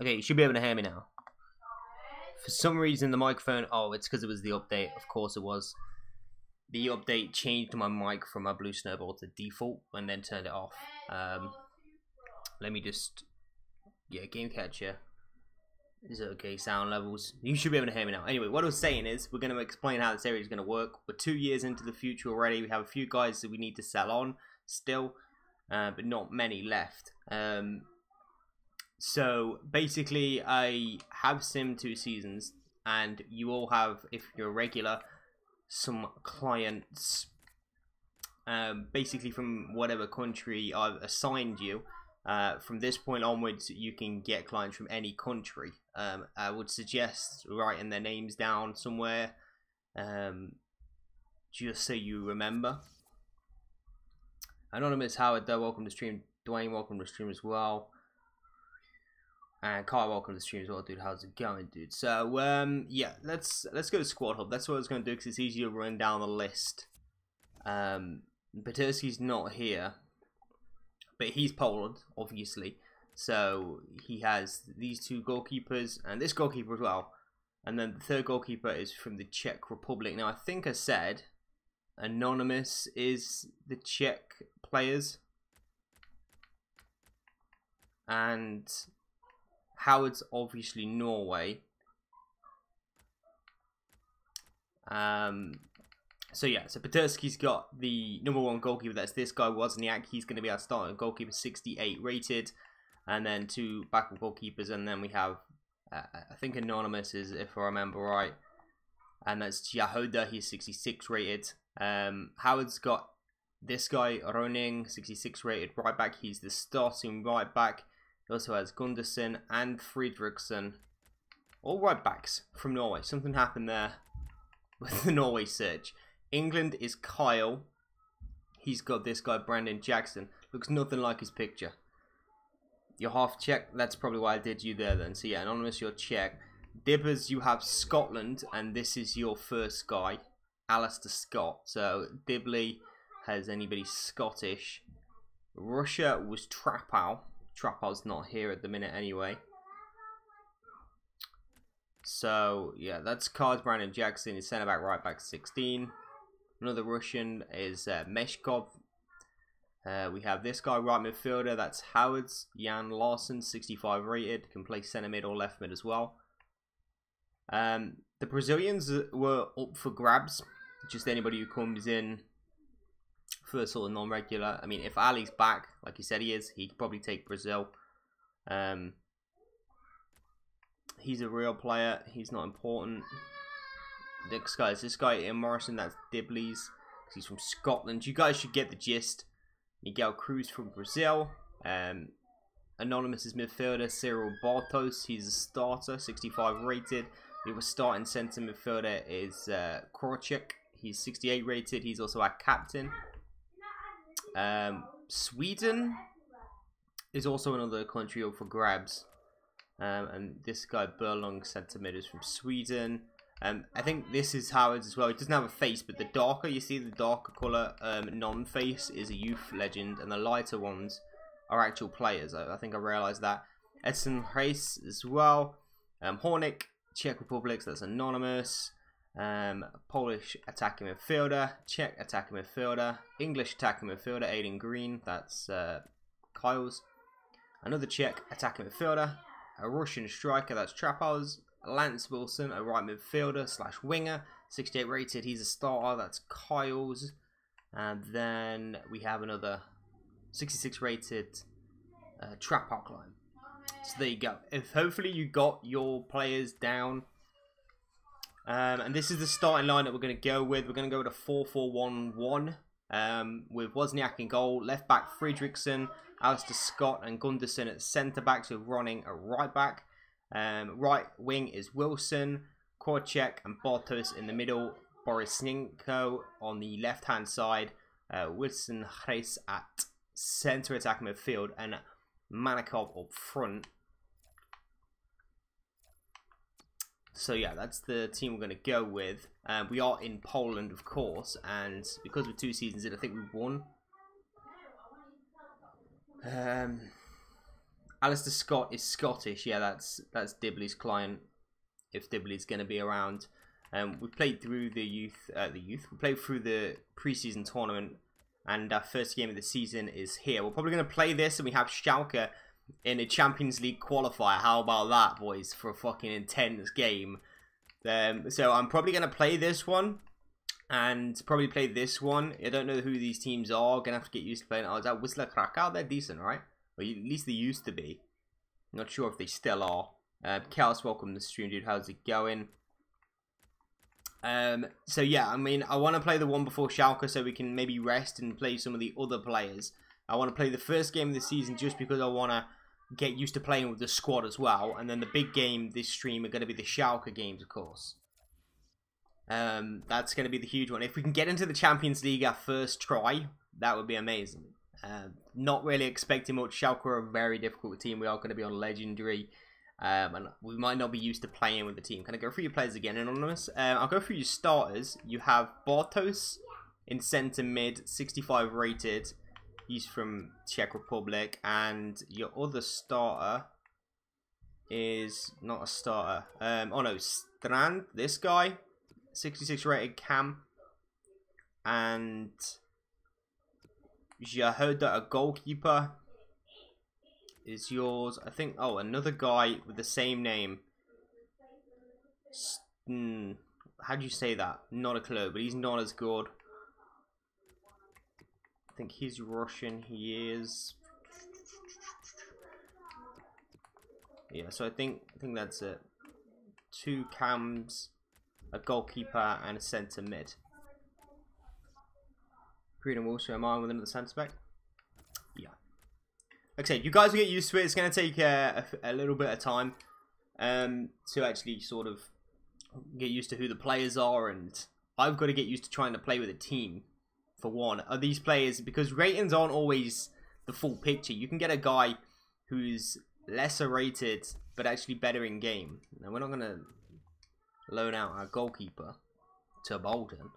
Okay, you should be able to hear me now. For some reason, the microphone... Oh, it's because it was the update. Of course it was. The update changed my mic from my Blue Snowball to default and then turned it off. Let me just... Yeah, game catcher. Is okay, sound levels. You should be able to hear me now. Anyway, what I was saying is, we're going to explain how this area is going to work. We're 2 years into the future already. We have a few guys that we need to sell on still, but not many left. So, basically, I have sim 2 seasons, and you all have, if you're a regular, some clients, basically from whatever country I've assigned you. From this point onwards, you can get clients from any country. I would suggest writing their names down somewhere, just so you remember. Anonymous Howard, though, welcome to stream. Dwayne, welcome to stream as well. And Kyle, welcome to the stream as well, dude. How's it going, dude? So, yeah, let's go to Squad Hub. That's what I was going to do because it's easier to run down the list. Peterski's not here, but he's Poland, obviously. So he has these 2 goalkeepers and this goalkeeper as well. And then the 3rd goalkeeper is from the Czech Republic. Now, I think I said Anonymous is the Czech players. And Howard's obviously Norway. So yeah, so Peterski's got the #1 goalkeeper. That's this guy, Wozniak. He's going to be our starting goalkeeper, 68 rated. And then 2 backup goalkeepers. And then we have, I think Anonymous is, if I remember right. And that's Jahoda. He's 66 rated. Howard's got this guy, Roning, 66 rated right back. He's the starting right back. He also has Gunderson and Fredriksson, all right backs from Norway. Something happened there with the Norway search. England is Kyle. He's got this guy, Brandon Jackson. Looks nothing like his picture. You're half Czech. That's probably why I did you there then. So yeah, Anonymous, you're Czech. Dibbers, you have Scotland, and this is your first guy, Alistair Scott. So Dibley has anybody Scottish. Russia was Trapow. Trapow's not here at the minute anyway. So, yeah, that's Cards, Brandon Jackson. He's centre back, right back, 16. Another Russian is Meshkov. We have this guy, right midfielder. That's Howard's. Jan Larson, 65 rated. Can play centre mid or left mid as well. The Brazilians were up for grabs. Just anybody who comes in for sort of non-regular. I mean, if Ali's back, like he said he is, he could probably take Brazil. He's a real player. He's not important. Next guy is this guy, Ian Morrison. That's Dibley's. He's from Scotland. You guys should get the gist. Miguel Cruz from Brazil. Anonymous is midfielder. Cyril Bartos. He's a starter, 65 rated. The other starting centre midfielder is Korchik. He's 68 rated. He's also our captain. Sweden is also another country up for grabs. And this guy, Burlong, centre mid, is from Sweden. I think this is Howard's as well. He doesn't have a face, but the darker, you see the darker colour, non-face is a youth legend, and the lighter ones are actual players. I think I realised that. Edson Reis as well. Hornik, Czech Republic, so that's Anonymous. Polish attacking midfielder, Czech attacking midfielder, English attacking midfielder, Aiden Green, that's Kyle's. Another Czech attacking midfielder, a Russian striker, that's Trapow's. Lance Wilson, a right midfielder slash winger, 68 rated, he's a starter, that's Kyle's. And then we have another 66 rated Trapow climb. So there you go. If hopefully you got your players down. And this is the starting line that we're going to go with. We're going to go with a 4-4-1-1 with Wozniak in goal, left back Fredriksson, Alistair Scott and Gunderson at centre back, so running a right back. Right wing is Wilson, Korchek and Bartos in the middle, Borisnenko on the left hand side, Wilson Reis at centre attack midfield, and Manikov up front. So yeah, that's the team we're going to go with. We are in Poland, of course, and because we're 2 seasons in, I think we won. Alistair Scott is Scottish. Yeah, that's Dibley's client, if Dibley's going to be around. We played through the youth. We played through the preseason tournament, and our first game of the season is here. We're probably going to play this, and we have Schalke in a Champions League qualifier. How about that, boys, for a fucking intense game? So I'm probably going to play this one, and probably play this one. I don't know who these teams are. Going to have to get used to playing. Oh, is that Whistler Krakow? They're decent, right? Or at least they used to be. Not sure if they still are. Chaos, welcome to the stream, dude. How's it going? So yeah, I mean, I want to play the one before Schalke so we can maybe rest and play some of the other players. I want to play the first game of the season just because I want to get used to playing with the squad as well. And then the big game this stream are going to be the Schalke games, of course. That's going to be the huge one. If we can get into the Champions League our first try, that would be amazing. Not really expecting much. Schalke are a very difficult team. We are going to be on Legendary. And we might not be used to playing with the team. Can I go through your players again, Anonymous? I'll go through your starters. You have Bartos in centre mid, 65 rated. He's from Czech Republic. And your other starter is not a starter. Oh no, Strand, this guy, 66 rated cam. And Jahoda, a goalkeeper, is yours. I think, oh, another guy with the same name. How do you say that? Not a clue, but he's not as good. I think he's Russian. He is. Yeah, so I think that's it. 2 cams, a goalkeeper, and a centre mid. Freedom also am I with another centre back? Yeah. Like I said, you guys will get used to it. It's going to take a little bit of time to actually sort of get used to who the players are, and I've got to get used to trying to play with a team, for one. Are these players, because ratings aren't always the full picture. You can get a guy who's lesser rated, but actually better in game. Now, we're not going to loan out our goalkeeper to Bolton.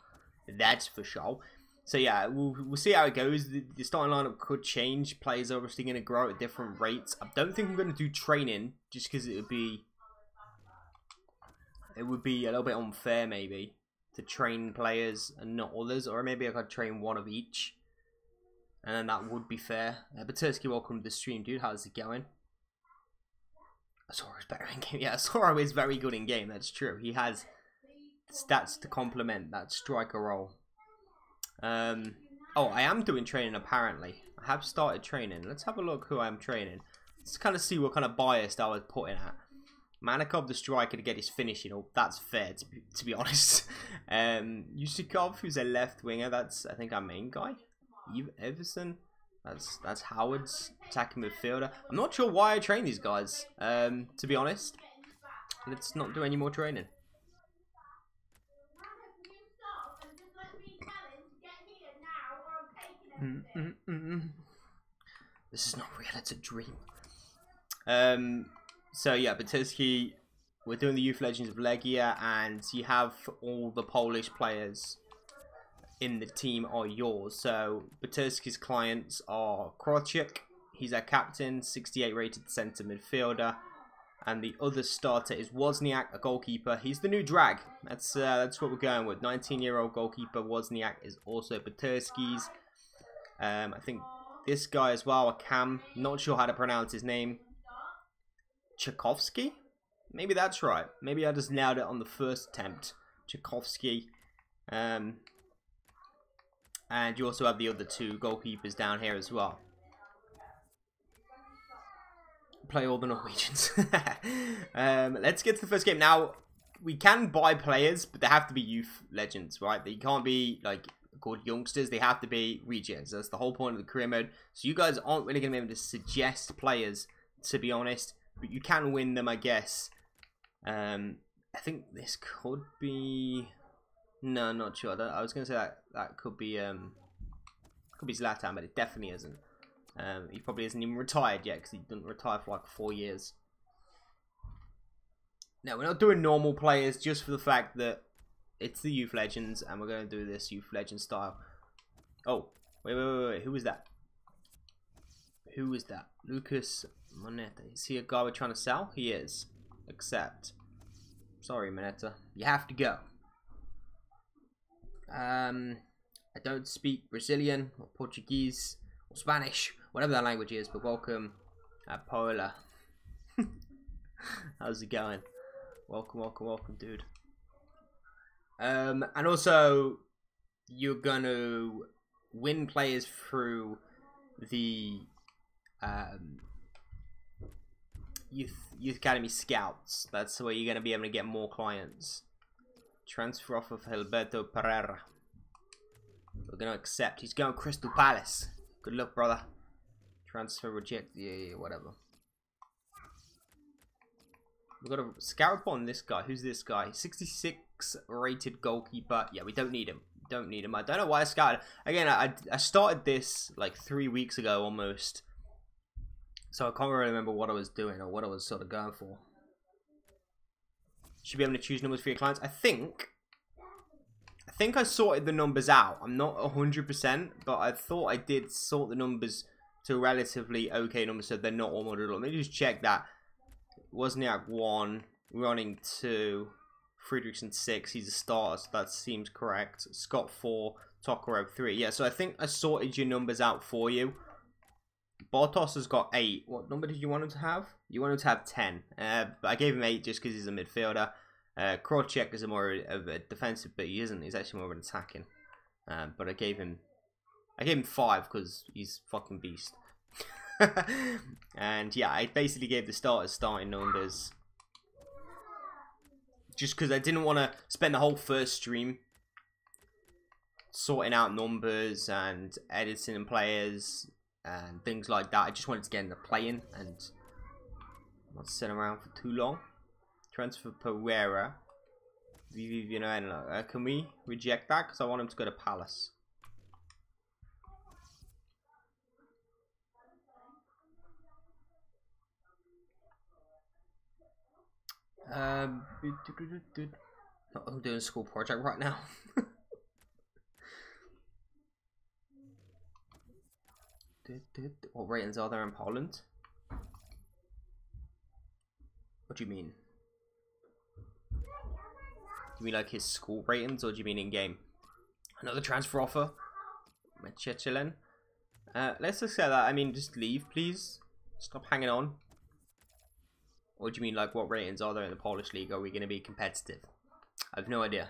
That's for sure. So yeah, we'll see how it goes. The starting lineup could change. Players are obviously going to grow at different rates. I don't think I'm going to do training, just because it would be a little bit unfair maybe to train players and not others, or maybe I could train one of each, and then that would be fair. Batursky, welcome to the stream, dude. How's it going? Asura is better in game. Yeah, Asura is very good in game. That's true. He has stats to complement that striker role. Oh, I am doing training apparently. I have started training. Let's have a look who I'm training. Let's kind of see what kind of bias I was putting at. Manikov, the striker, to get his finishing. Oh, that's fair, to be honest. Yusikov, who's a left winger. That's, I think, our main guy. Everson. That's Howard's attacking midfielder. I'm not sure why I train these guys, to be honest. Let's not do any more training. This is not real, it's a dream. So yeah, Batursky, we're doing the Youth Legends of Legia, and you have all the Polish players in the team are yours. So Batursky's clients are Krawczyk, he's our captain, 68 rated centre midfielder, and the other starter is Wozniak, a goalkeeper. He's the new drag. That's what we're going with. 19-year-old goalkeeper Wozniak is also Batursky's. I think this guy as well, a cam. Not sure how to pronounce his name. Tchaikovsky? Maybe that's right. Maybe I just nailed it on the first attempt. Tchaikovsky. And you also have the other 2 goalkeepers down here as well. Play all the Norwegians. Let's get to the first game. Now, we can buy players, but they have to be youth legends, right? They can't be, like, called youngsters. They have to be regens. That's the whole point of the career mode. So you guys aren't really going to be able to suggest players, to be honest. But you can win them, I guess. I think this could be... No, not sure. I was going to say that could be Zlatan, but it definitely isn't. He probably isn't even retired yet, because he didn't retire for like 4 years. Now, we're not doing normal players just for the fact that it's the Youth Legends, and we're going to do this Youth Legend style. Oh, wait. Who was that? Who was that? Lucas Moneta. Is he a guy we're trying to sell? He is. Accept. Sorry, Moneta. You have to go. I don't speak Brazilian or Portuguese or Spanish, whatever that language is, but welcome, Paola. How's it going? Welcome, welcome, welcome, dude. And also, you're gonna win players through the Youth Academy Scouts. That's where you're gonna be able to get more clients. Transfer offer for Gilberto Pereira. We're gonna accept. He's going Crystal Palace. Good luck, brother. Transfer reject. Yeah, whatever. We've got a scout report on this guy. Who's this guy? 66 rated goalkeeper. Yeah, we don't need him. Don't need him. I don't know why I scouted. Again, I started this like 3 weeks ago almost. So I can't really remember what I was doing or what I was sort of going for. Should be able to choose numbers for your clients. I think I sorted the numbers out. I'm not 100%, but I thought I did sort the numbers to a relatively okay number, so they're not all modeled. Let me just check that. Wozniak 1, Running 2, Friedrichsen 6. He's a starter, so that seems correct. Scott 4, Tokarev 3. Yeah, so I think I sorted your numbers out for you. Bartos has got 8. What number did you want him to have? You want him to have 10. But I gave him 8 just because he's a midfielder. Krocek is more of a defensive, but he isn't. He's actually more of an attacking. But I gave him 5 because he's fucking beast. And yeah, I basically gave the starters starting numbers just because I didn't want to spend the whole first stream sorting out numbers and editing players and things like that. I just wanted to get into playing and not sit around for too long. Transfer Pereira. Can we reject that? Because I want him to go to Palace. I'm doing a school project right now. What ratings are there in Poland? What do you mean? You mean like his school ratings, or do you mean in game? Another transfer offer. Mechelen. Let's just say that. I mean, just leave, please. Stop hanging on. Or do you mean like what ratings are there in the Polish league? Are we going to be competitive? I have no idea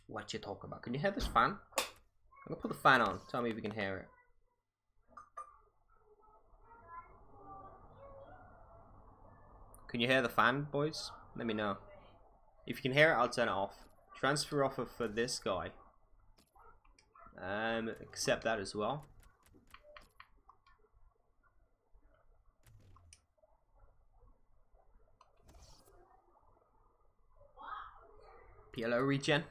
what you're talking about. Can you hear this fan? I'm going to put the fan on. Tell me if you can hear it. Can you hear the fan, boys? Let me know. If you can hear it, I'll turn it off. Transfer offer for this guy. Accept that as well. PLO regen.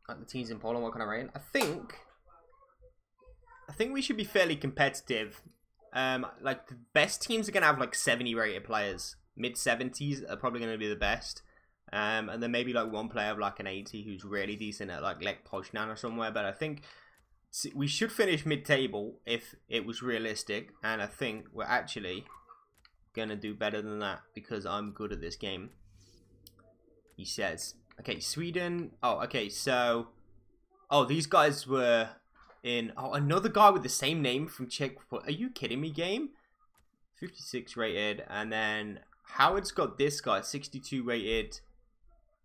Like the teams in Poland, what kind of rating? I think we should be fairly competitive. Like the best teams are gonna have like 70 rated players. Mid 70s are probably gonna be the best. And then maybe like one player of like an 80 who's really decent at like Lech Poznan or somewhere. But I think we should finish mid-table if it was realistic. And I think we're actually gonna do better than that because I'm good at this game. He says. Okay, Sweden. Oh, okay, so these guys were in another guy with the same name from Czech. Are you kidding me, game? 56 rated, and then Howard's got this guy, 62 rated,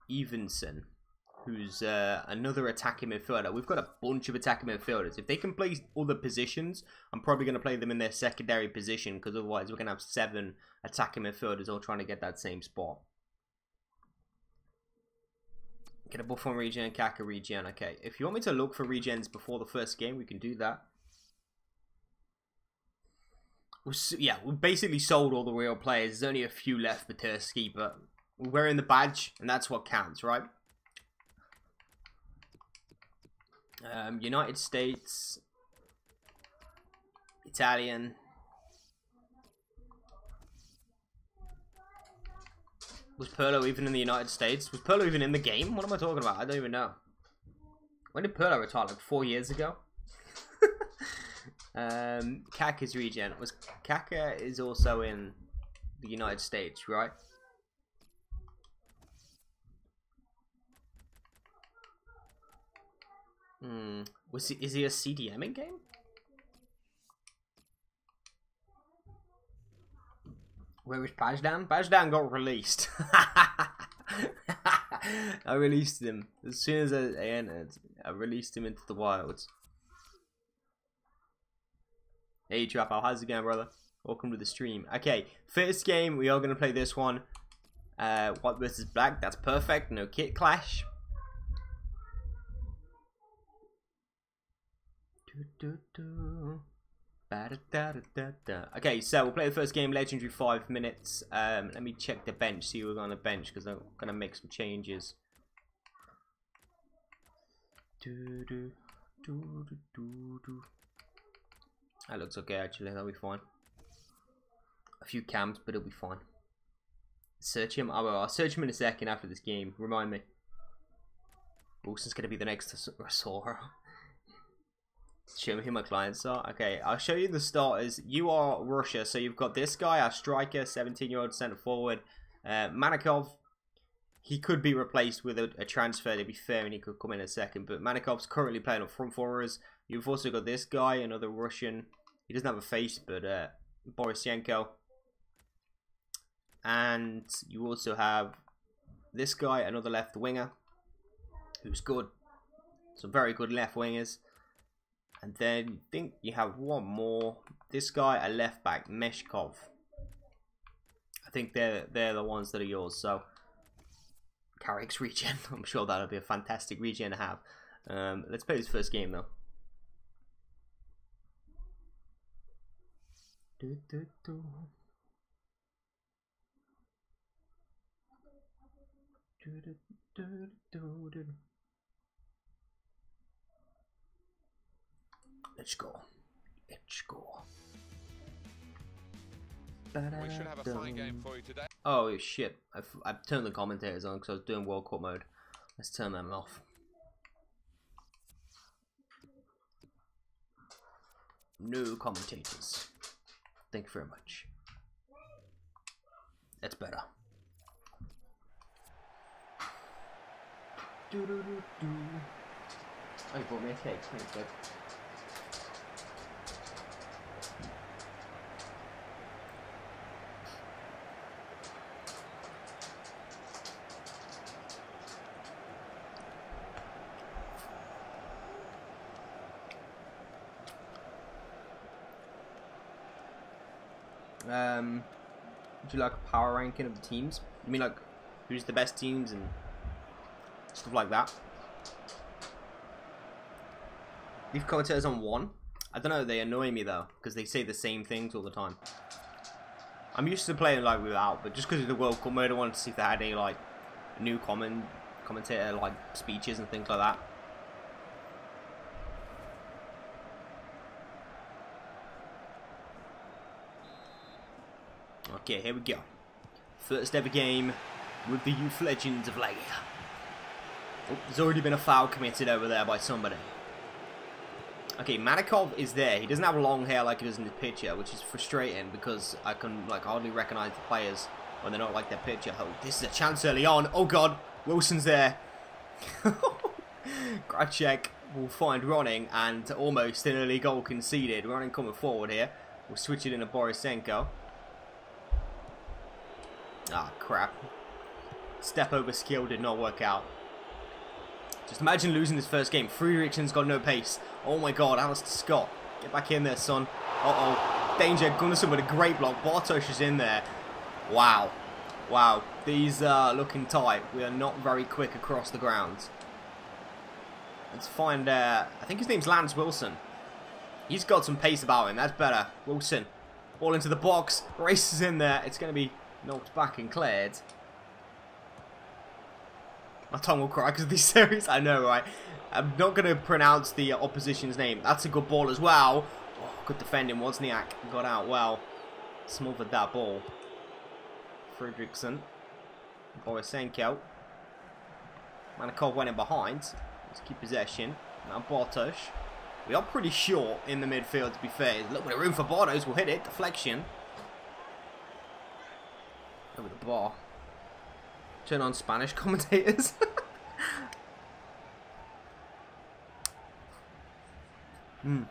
Evenson, who's another attacking midfielder. We've got a bunch of attacking midfielders. If they can play other positions, I'm probably going to play them in their secondary position because otherwise we're going to have 7 attacking midfielders all trying to get that same spot. Get a buff on regen, Kaka regen. Okay, if you want me to look for regens before the first game, we can do that. Yeah, we basically sold all the real players. There's only a few left for Tursky, but we're wearing the badge, and that's what counts, right? United States, Italian. Was Perlo even in the United States? Was Perlo even in the game? What am I talking about? I don't even know. When did Perla retire? Like 4 years ago? Kaka's regen. Kaka is also in the United States, right? Is he a CDM in game? Where is Pajdan? Pajdan got released. I released him as soon as I entered. I released him into the wilds. Hey Trapo, how's it going, brother? Welcome to the stream. Okay, first game we are going to play this one. White versus black. That's perfect. No kit clash. Okay, so we'll play the first game, legendary 5 minutes. Let me check the bench, see who we're going to bench, because I'm going to make some changes. That looks okay, actually. That'll be fine. A few camps, but it'll be fine. Search him. Oh, well, I'll search him in a second after this game. Remind me. Wilson's going to be the next Warsaw. Show me who my clients are. Okay, I'll show you the starters. You are Russia, so you've got this guy, our striker, 17-year-old centre forward. Manikov, he could be replaced with a transfer, to be fair, and he could come in a second. But Manikov's currently playing up front for us. You've also got this guy, another Russian. He doesn't have a face, but Borisenko. And you also have this guy, another left winger, who's good. Some very good left wingers. And then you think you have one more. This guy, a left back, Meshkov. I think they're the ones that are yours. So Carrick's regen. I'm sure that'll be a fantastic regen to have. Let's play this first game though. Let's go. Let's go. We should have a fine game for you today. Oh shit! I've turned the commentators on because I was doing World Cup mode. Let's turn them off. No commentators. Thank you very much. That's better. Oh, you brought me a cake. Thanks, babe. Would you like a power ranking of the teams? You mean like who's the best teams and stuff like that? Leave commentators on 1. I don't know, they annoy me though, because they say the same things all the time. I'm used to playing like without, but just because of the World Cup mode, I wanted to see if they had any like new commentator like speeches and things like that. Okay, here we go. First ever game with the Youth Legends of Legia. Oh, there's already been a foul committed over there by somebody. Okay, Manikov is there. He doesn't have long hair like he does in his picture, which is frustrating because I can like hardly recognize the players when they're not like their picture. Oh, this is a chance early on. Oh god, Wilson's there. Gracek will find Ronning and almost an early goal conceded. Ronning coming forward here. We'll switch it into Borisenko. Ah, crap. Step over skill did not work out. Just imagine losing this first game. Friedrichsen's got no pace. Oh my god, Alistair Scott. Get back in there, son. Uh-oh. Danger. Gunnarsson with a great block. Bartosz is in there. Wow. Wow. These are looking tight. We are not very quick across the ground. Let's find, I think his name's Lance Wilson. He's got some pace about him. That's better. Wilson. Ball into the box. Races in there. It's going to be knocked back and cleared. My tongue will cry because of these series. I know, right? I'm not going to pronounce the opposition's name. That's a good ball as well. Oh, good defending. Wozniak got out well. Smothered that ball. Friedrichsen. Borisenko. Manikov went in behind. Let's keep possession. Now Bartosz. We are pretty short in the midfield, to be fair. There's a little bit of room for Bartosz. We'll hit it. Deflection. Over the bar. Turn on Spanish commentators. Who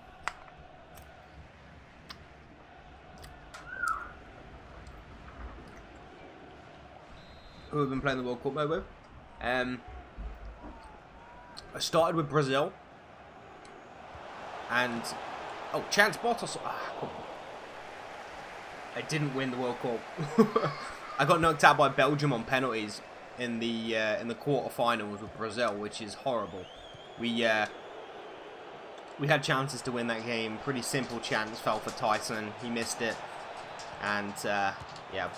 have been playing the World Cup mode with? I started with Brazil. And oh, chance Bartosz. I didn't win the World Cup. I got knocked out by Belgium on penalties in the quarterfinals with Brazil, which is horrible. We had chances to win that game. Pretty simple chance. Fell for Tyson. He missed it. And yeah.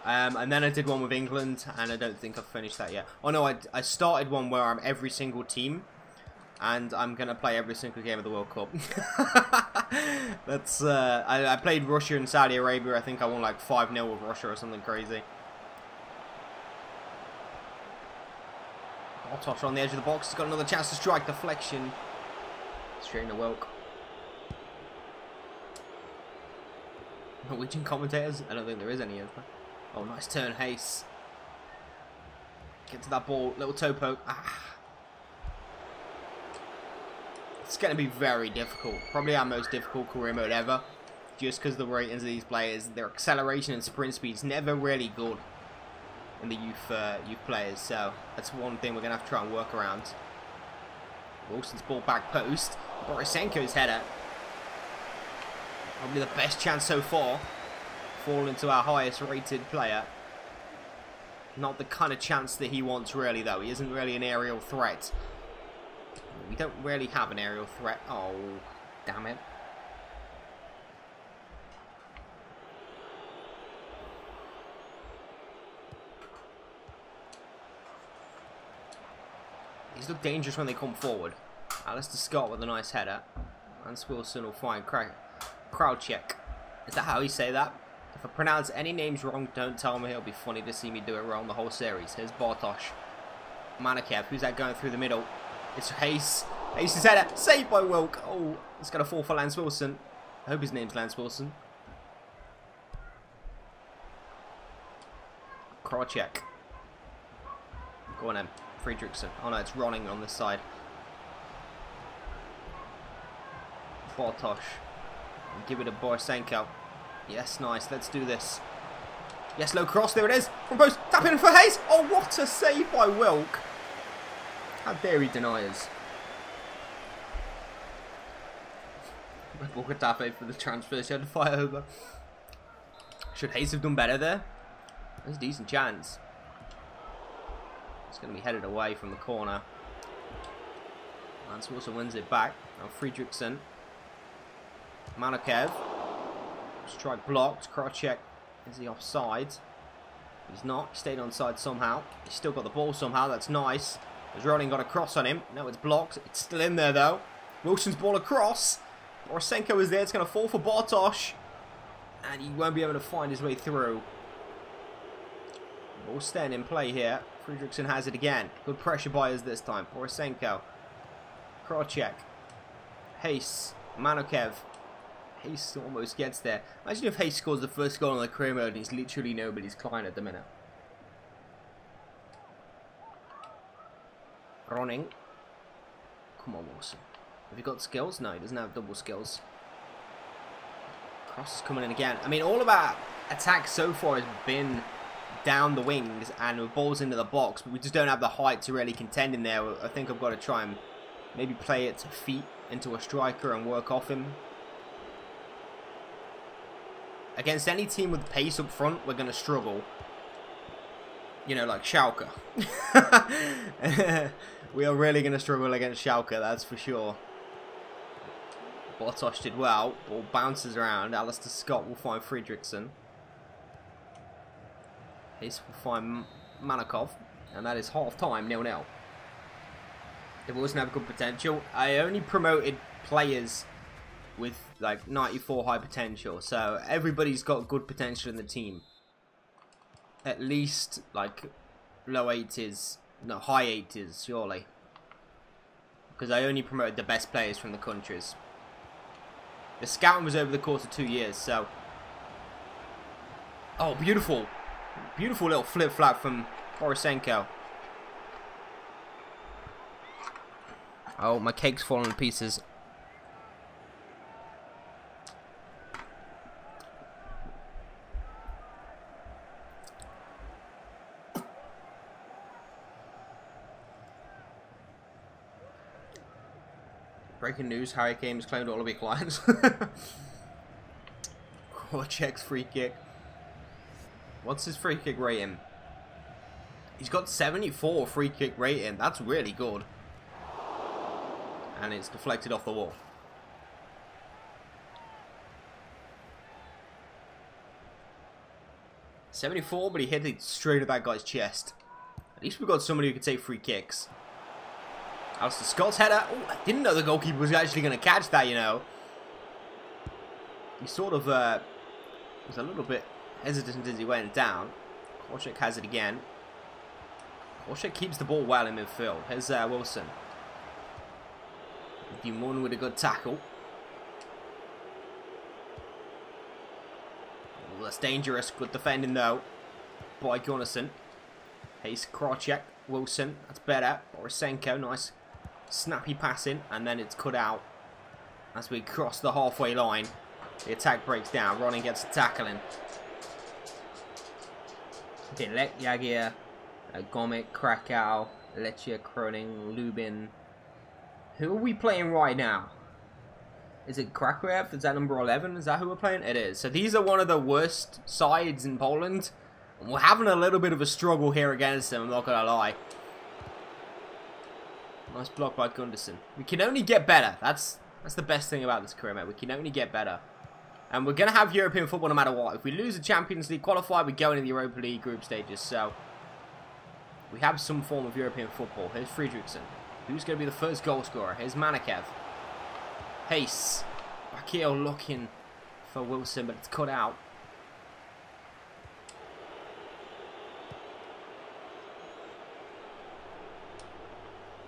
And then I did one with England, and I don't think I've finished that yet. Oh no, I started one where I'm every single team, and I'm gonna play every single game of the World Cup. That's I played Russia and Saudi Arabia. I think I won like 5-0 with Russia or something crazy. Bartosz on the edge of the box. He's got another chance to strike. Deflection. Straight into Welk. Norwegian commentators? I don't think there is any, is there? Oh, nice turn, Hayes. Get to that ball. Little toe poke. It's going to be very difficult. Probably our most difficult career mode ever. Just because the ratings of these players, their acceleration and sprint speed is never really good in the youth players. So that's one thing we're going to have to try and work around. Wilson's ball back post. Borisenko's header. Probably the best chance so far. Fall into our highest rated player. Not the kind of chance that he wants really though. He isn't really an aerial threat. We don't really have an aerial threat. Oh, damn it. These look dangerous when they come forward. Alistair Scott with a nice header. Lance Wilson will find crowd check. Is that how you say that? If I pronounce any names wrong, don't tell me. It'll be funny to see me do it wrong the whole series. Here's Bartosz. Manakev. Who's that going through the middle? It's Hayes. Hayes' header. Saved by Wilk. Oh, it's going to fall for Lance Wilson. I hope his name's Lance Wilson. Krocek. Go on then. Friedrichsen. Oh no, it's Ronning on this side. Bartosz. Give it to Borisenko. Yes, nice. Let's do this. Yes, low cross. There it is. From post. Tap in for Hayes. Oh, what a save by Wilk. How dare he deny us. Bokatafe for the transfer. She had to fire over. Should Hayes have done better there? There's a decent chance. It's going to be headed away from the corner. Lance Wilson wins it back. Now Friedrichsen. Manakev. Strike blocked. Krocek. Is he offside? He's not. He stayed onside somehow. He's still got the ball somehow. That's nice. Has Rolling got a cross on him? No, it's blocked. It's still in there though. Wilson's ball across. Borisenko is there. It's going to fall for Bartosz. And he won't be able to find his way through. Ball staying in play here. Friedrichsen has it again. Good pressure by us this time. Borisenko. Krocek. Hayes. Manakev. Hayes almost gets there. Imagine if Hayes scores the first goal on the career mode and he's literally nobody's client at the minute. Running. Come on, Wilson. Have you got skills? No, he doesn't have double skills. Cross is coming in again. I mean, all of our attacks so far has been down the wings and with balls into the box, but we just don't have the height to really contend in there. I think I've got to try and maybe play it to feet into a striker and work off him. Against any team with pace up front, we're going to struggle. You know, like Schalke. We are really going to struggle against Schalke, that's for sure. Bartosz did well. Ball bounces around. Alistair Scott will find Friedrichsen. Hayes will find Manakov. And that is half time, 0-0. They doesn't have good potential. I only promoted players with like 94 high potential, so everybody's got good potential in the team. At least like low 80s. No, high 80s, surely. Because I only promoted the best players from the countries. The scouting was over the course of 2 years, so... Oh, beautiful. Beautiful little flip-flap from Borisenko. Oh, my cake's falling to pieces. Breaking news, Harry Kane has claimed all of his clients. Korczak's free kick. What's his free kick rating? He's got 74 free kick rating. That's really good. And it's deflected off the wall. .74, but he hit it straight at that guy's chest. At least we've got somebody who can take free kicks. Alistair Scott's header. Oh, I didn't know the goalkeeper was actually going to catch that, you know. He sort of was a little bit hesitant as he went down. Korczak has it again. Korczak keeps the ball well in midfield. Here's Wilson. Dumont with a good tackle. Oh, that's dangerous. Good defending though by Gunnarsson. Hayes, Korczak, Wilson. That's better. Borisenko, nice snappy passing, and then it's cut out as we cross the halfway line. The attack breaks down. Ronning gets a tackle in. Dilek, Jagier, Gomek, Krakow, Legia, Kroning, Lubin. Who are we playing right now? Is it Krakow? Is that number 11? Is that who we're playing? It is. So these are one of the worst sides in Poland. And we're having a little bit of a struggle here against them, I'm not going to lie. Nice block by Gunnarsson. We can only get better. That's the best thing about this career, mate. We can only get better. And we're going to have European football no matter what. If we lose the Champions League qualifier, we go into the Europa League group stages. So, we have some form of European football. Here's Fridriksson. Who's going to be the first goal scorer? Here's Manikev. Hayes. Bakio looking for Wilson, but it's cut out.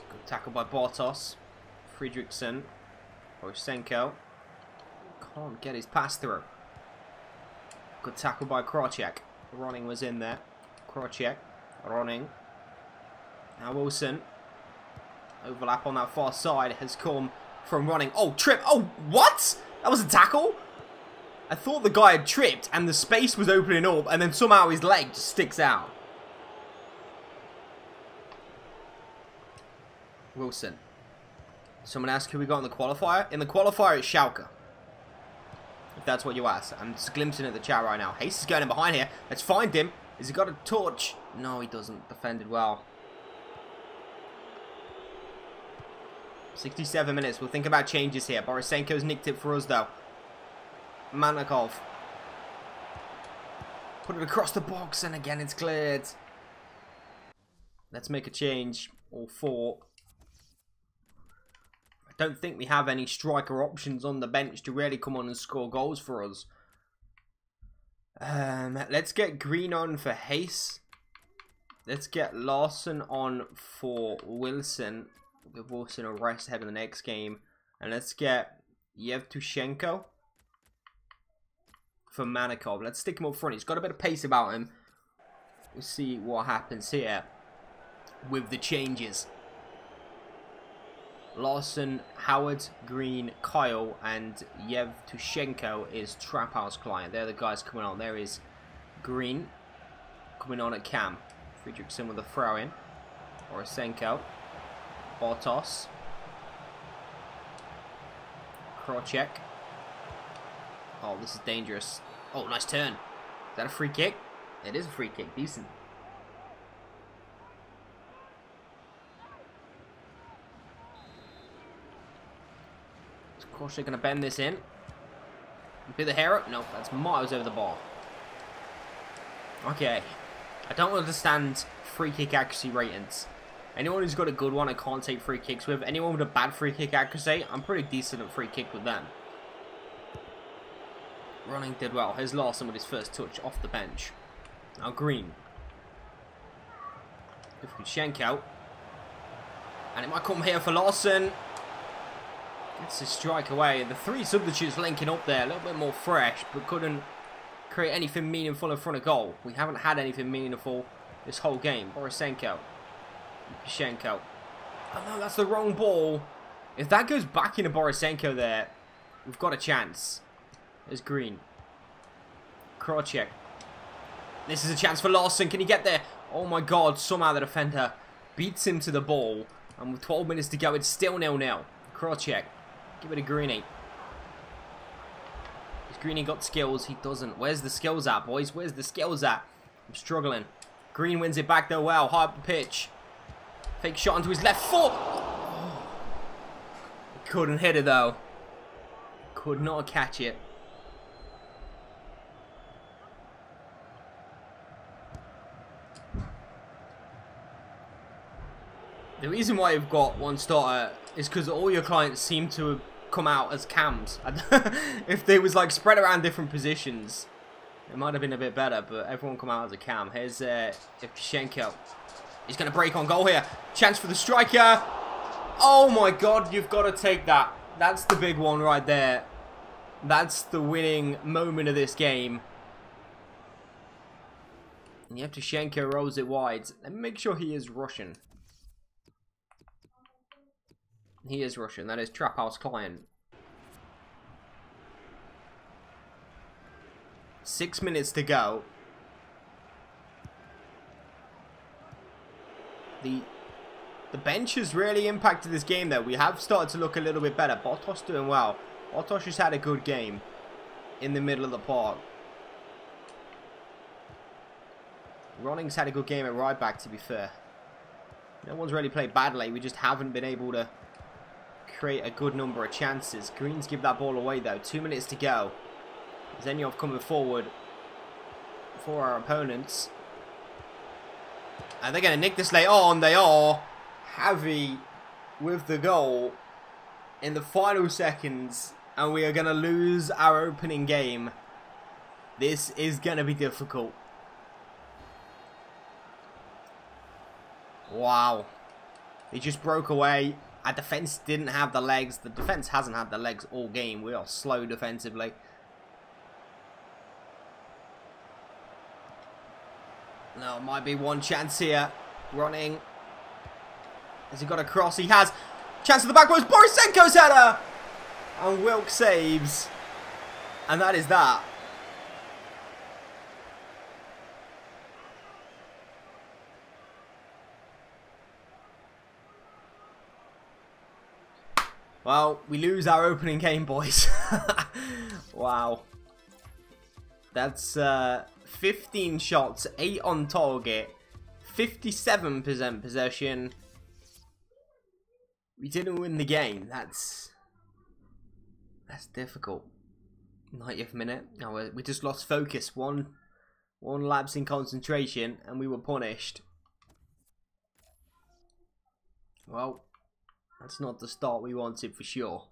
Good tackle by Bartos. Fridriksson. Borisenko. Can't get his pass through. Good tackle by Korczak. Ronning was in there. Korczak. Ronning. Now Wilson. Overlap on that far side has come from Ronning. Oh, trip. Oh, what? That was a tackle? I thought the guy had tripped and the space was opening up and then somehow his leg just sticks out. Wilson. Someone asked who we got in the qualifier. In the qualifier, it's Schalke. If that's what you ask. I'm just glimpsing at the chat right now. Hayes is going in behind here. Let's find him. Has he got a touch? No, he doesn't. Defended well. 67 minutes. We'll think about changes here. Borisenko's nicked it for us, though. Manikov. Put it across the box, and again it's cleared. Let's make a change. All four. I don't think we have any striker options on the bench to really come on and score goals for us. Let's get Green on for Hayes. Let's get Larson on for Wilson. Give Wilson a rest ahead of the next game. And let's get Yevtushenko for Manikov. Let's stick him up front. He's got a bit of pace about him. We'll see what happens here with the changes. Larson, Howard, Green, Kyle, and Yevtushenko is Trap House client. They're the guys coming on. There is Green coming on at cam. Fridriksson with a throw in. Borisenko. Bartos. Korczak. Oh, this is dangerous. Oh, nice turn. Is that a free kick? It is a free kick. Decent. Is Korczak going to bend this in? Be the hero? No, that's miles over the ball. Okay. I don't understand free kick accuracy ratings. Anyone who's got a good one I can't take free kicks with. Anyone with a bad free kick accuracy, I'm pretty decent at free kick with them. Ronning did well. Here's Larson with his first touch off the bench. Now Green. Schenko. And it might come here for Lawson. Gets his strike away. And the three substitutes linking up there. A little bit more fresh, but couldn't create anything meaningful in front of goal. We haven't had anything meaningful this whole game. Borisenko. Schenko. Oh no, that's the wrong ball. If that goes back into Borisenko there, we've got a chance. There's Green. Krocek. This is a chance for Lawson. Can he get there? Oh my god, somehow the defender beats him to the ball. And with 12 minutes to go, it's still 0-0. Krocek. Give it to Greeny. Has Greeny got skills? He doesn't. Where's the skills at, boys? Where's the skills at? I'm struggling. Green wins it back though well. High up the pitch. Fake shot onto his left foot. Oh. Couldn't hit it though. Could not catch it. The reason why you've got one starter is because all your clients seem to come out as cams. If they was like spread around different positions, it might have been a bit better, but everyone come out as a cam. Here's Ivchenko. He's going to break on goal here. Chance for the striker. Oh my god, you've got to take that. That's the big one right there. That's the winning moment of this game. And Ivchenko rolls it wide. And make sure he is Russian. He is Russian. That is Trap House Client. 6 minutes to go. The bench has really impacted this game though. We have started to look a little bit better. Botos doing well. Botos has had a good game in the middle of the park. Ronning's had a good game at right back, to be fair. No one's really played badly. We just haven't been able to create a good number of chances. Greens give that ball away though. 2 minutes to go. Zenyov coming forward for our opponents. And they're going to nick this late on. They are. Javi with the goal in the final seconds. And we are going to lose our opening game. This is going to be difficult. Wow. He just broke away. Our defense didn't have the legs. The defense hasn't had the legs all game. We are slow defensively. No, might be one chance here. Running. Has he got a cross? He has. Chance of the back post. Borisenko's header! And Wilk saves. And that is that. Well, we lose our opening game, boys. Wow. That's 15 shots, 8 on target, 57% possession. We didn't win the game. That's difficult. 90th minute. No, we just lost focus. One lapse in concentration, and we were punished. Well, that's not the start we wanted for sure.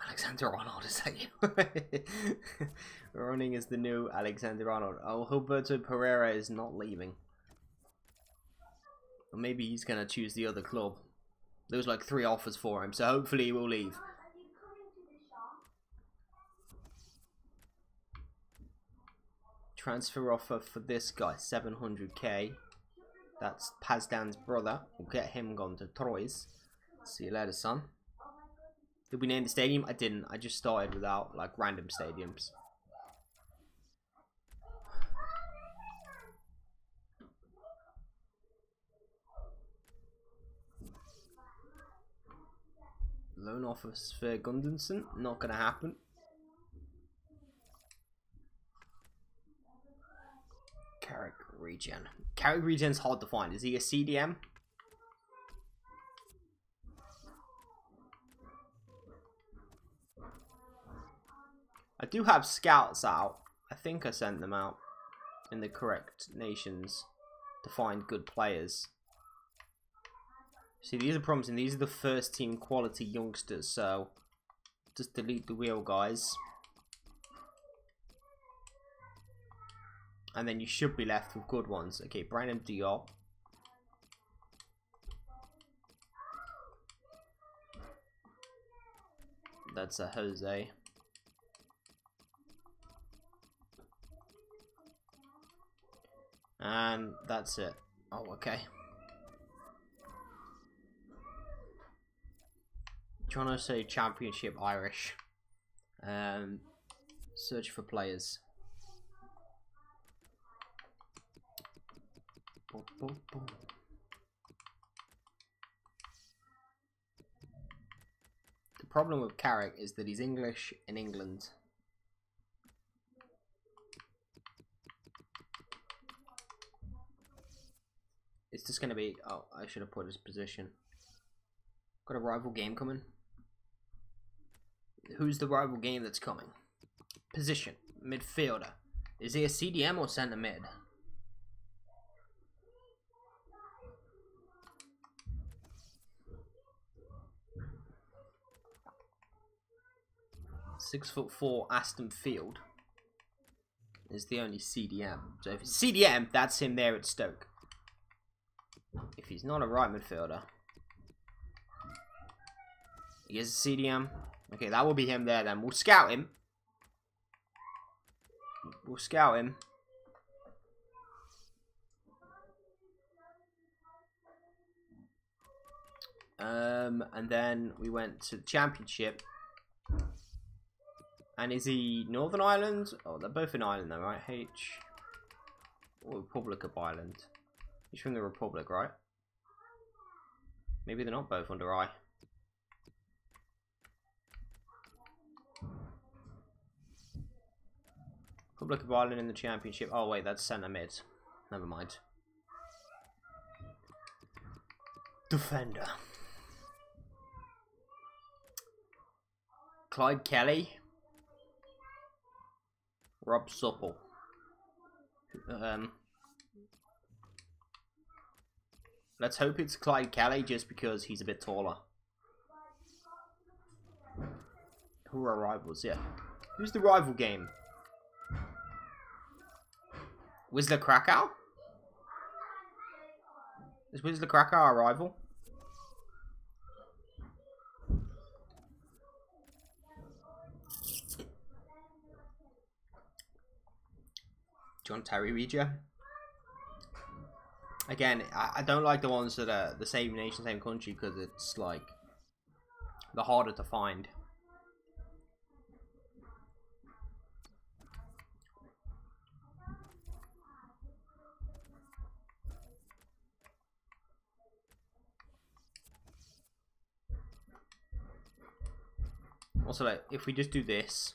Alexander Arnold, is that you? Running is the new Alexander Arnold. Oh, Gilberto Pereira is not leaving. Or maybe he's going to choose the other club. There was like 3 offers for him, so hopefully he will leave. Transfer offer for this guy, 700k. That's Pazdan's brother. We'll get him gone to Troyes. See you later, son. Did we name the stadium? I didn't. I just started without like random stadiums. Loan offer for Gunderson. Not going to happen. Carrick Regen. Carrick Regen's hard to find. Is he a CDM? I do have scouts out. I think I sent them out in the correct nations to find good players. See, these are promising. These are the first team quality youngsters, so just delete the wheel, guys. And then you should be left with good ones. Okay, Brandon Diop. That's a Jose. And that's it. Oh, okay. Trying to say Championship Irish. Search for players. Boom, boom, boom. The problem with Carrick is that he's English in England. It's just going to be... Oh, I should have put his position. Got a rival game coming. Who's the rival game that's coming? Position. Midfielder. Is he a CDM or centre mid? .6'4" Aston Field is the only CDM. So if it's CDM, that's him there at Stoke. If he's not a right midfielder, he is a CDM. Okay, that will be him there then. We'll scout him. We'll scout him. And then we went to the Championship. And is he Northern Ireland? Oh, they're both in Ireland though, right? Or Republic of Ireland. He's from the Republic, right? Maybe they're not both under I. Republic of Ireland in the Championship. Oh wait, that's centre mid. Never mind. Defender. Clyde Kelly. Rob Supple. Let's hope it's Clyde Kelly just because he's a bit taller. Who are our rivals? Yeah. Who's the rival game? Wisla Krakow? Is Wisla Krakow our rival? John Terry Regia. Again, I don't like the ones that are the same nation, same country, because it's like they're harder to find. Also, like, if we just do this,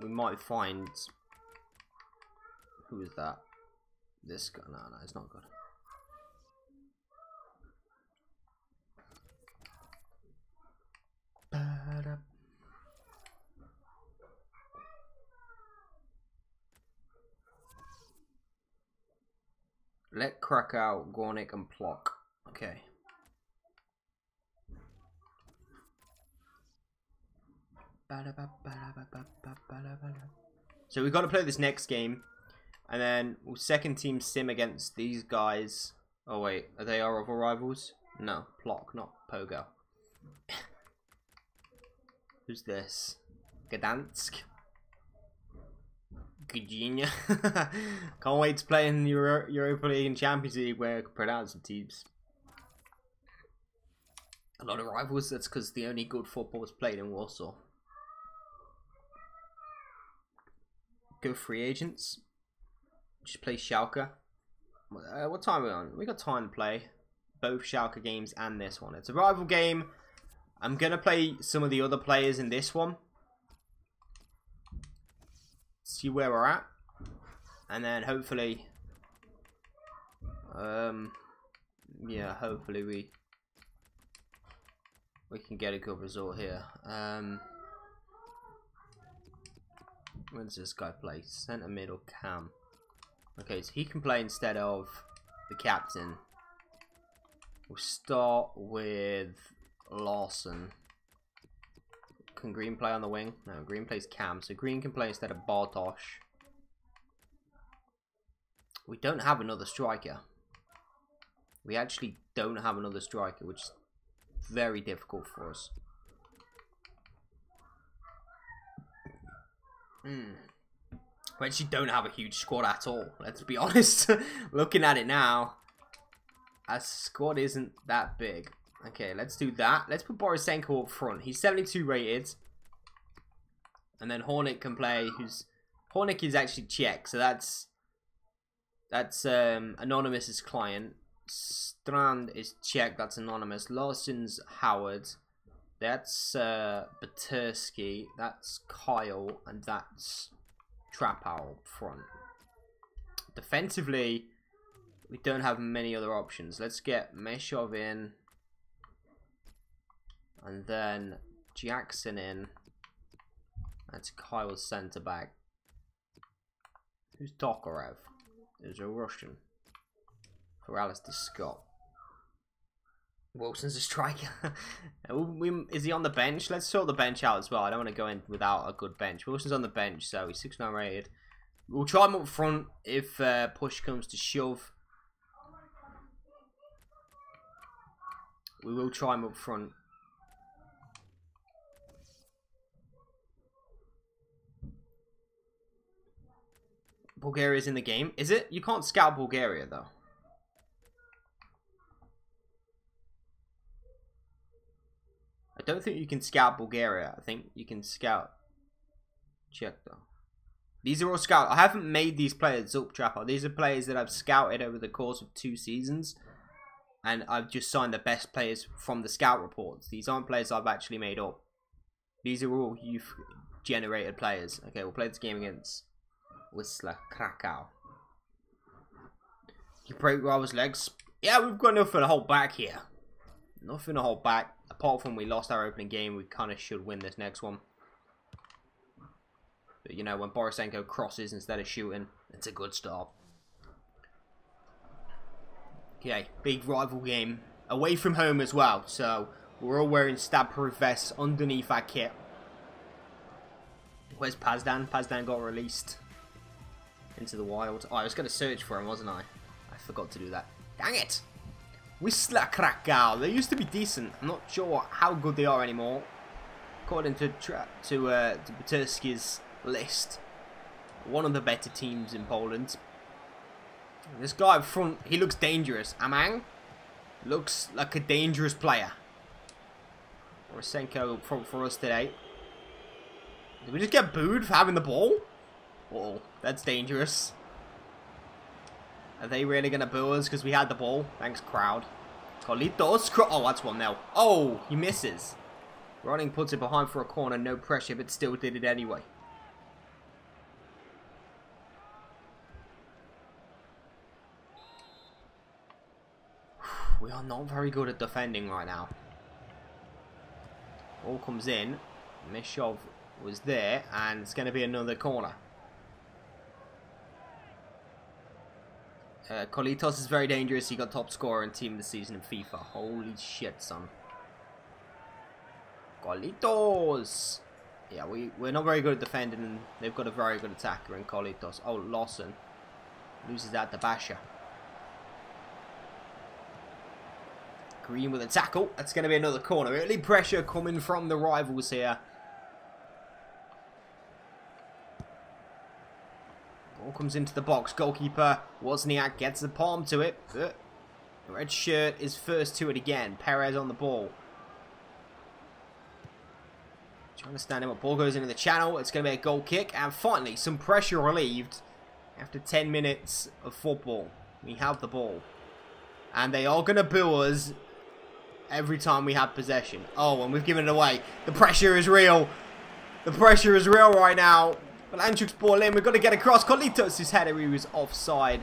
we might find... Who is that? This guy? No, it's not good. Let Krakow, Gornik, and Plock. Okay. So we've got to play this next game. And then we'll second team sim against these guys. Oh wait, are they our other rivals? No, Plock, not Pogo. Who's this? Gdansk. Gdynia. Can't wait to play in the Europa League and Champions League where I can pronounce the teams. A lot of rivals, that's because the only good football is played in Warsaw. Go free agents. Just play Schalke. What time are we on? We got time to play both Schalke games and this one. It's a rival game. I'm gonna play some of the other players in this one. See where we're at, and then hopefully, yeah, hopefully we can get a good result here. Where does this guy play? Centre middle cam. Okay, so he can play instead of the captain. We'll start with Lawson. Can Green play on the wing? No, Green plays Cam, so Green can play instead of Bartosz. We don't have another striker. We actually don't have another striker, which is very difficult for us. We actually don't have a huge squad at all, let's be honest. Looking at it now, our squad isn't that big. Okay, let's do that. Let's put Borisenko up front. He's 72 rated. And then Hornet can play, Hornet is actually Czech, so that's Anonymous's client. Strand is Czech, that's Anonymous. Larson's Howard. That's Batersky, that's Kyle, and that's Trapow up front. Defensively, we don't have many other options. Let's get Meshov in. And then Jackson in. That's Kyle's centre back. Who's Tokarev? There's a Russian. For Alistair Scott. Wilson's a striker. Is he on the bench? Let's sort the bench out as well. I don't want to go in without a good bench. Wilson's on the bench, so he's 6-9 rated. We'll try him up front if push comes to shove. We will try him up front. Bulgaria's in the game. Is it? You can't scout Bulgaria, though. I don't think you can scout Bulgaria. I think you can scout Czech, though. These are all scout. I haven't made these players up, Trapper. These are players that I've scouted over the course of 2 seasons. And I've just signed the best players from the scout reports. These aren't players I've actually made up. These are all youth generated players. Okay, we'll play this game against Wisla Krakow. You break rivals' legs. Yeah, we've got nothing to hold back here. Nothing to hold back. Apart from we lost our opening game, we kind of should win this next one. But you know, when Borisenko crosses instead of shooting, it's a good start. Okay, big rival game. Away from home as well, so we're all wearing stab-proof vests underneath our kit. Where's Pazdan? Pazdan got released into the wild. Oh, I was going to search for him, wasn't I? I forgot to do that. Dang it! Wisla Krakow. They used to be decent. I'm not sure how good they are anymore. According to Batersky's list, one of the better teams in Poland. This guy up front, he looks dangerous. Amang looks like a dangerous player. Borisenko up front for us today. Did we just get booed for having the ball? Oh, that's dangerous. Are they really going to boo us because we had the ball? Thanks, crowd. Carlitos. Oh, that's 1-0. Oh, he misses. Running puts it behind for a corner. No pressure, but still did it anyway. We are not very good at defending right now. Ball comes in. Mishov was there, and it's going to be another corner. Carlitos is very dangerous. He got top scorer and team of the season in FIFA. Holy shit, son. Carlitos! Yeah, we're not very good at defending, and they've got a very good attacker in Carlitos. Oh, Lawson loses that to Basha. Green with a tackle. That's going to be another corner. Early pressure coming from the rivals here. Ball comes into the box. Goalkeeper Wozniak gets the palm to it. The red shirt is first to it again. Perez on the ball. Trying to stand him up. Ball goes into the channel. It's going to be a goal kick. And finally, some pressure relieved after 10 minutes of football. We have the ball. And they are going to boo us every time we have possession. Oh, and we've given it away. The pressure is real. The pressure is real right now. Balanchuk's ball in. We've got to get across. Carlitos' header, he was offside,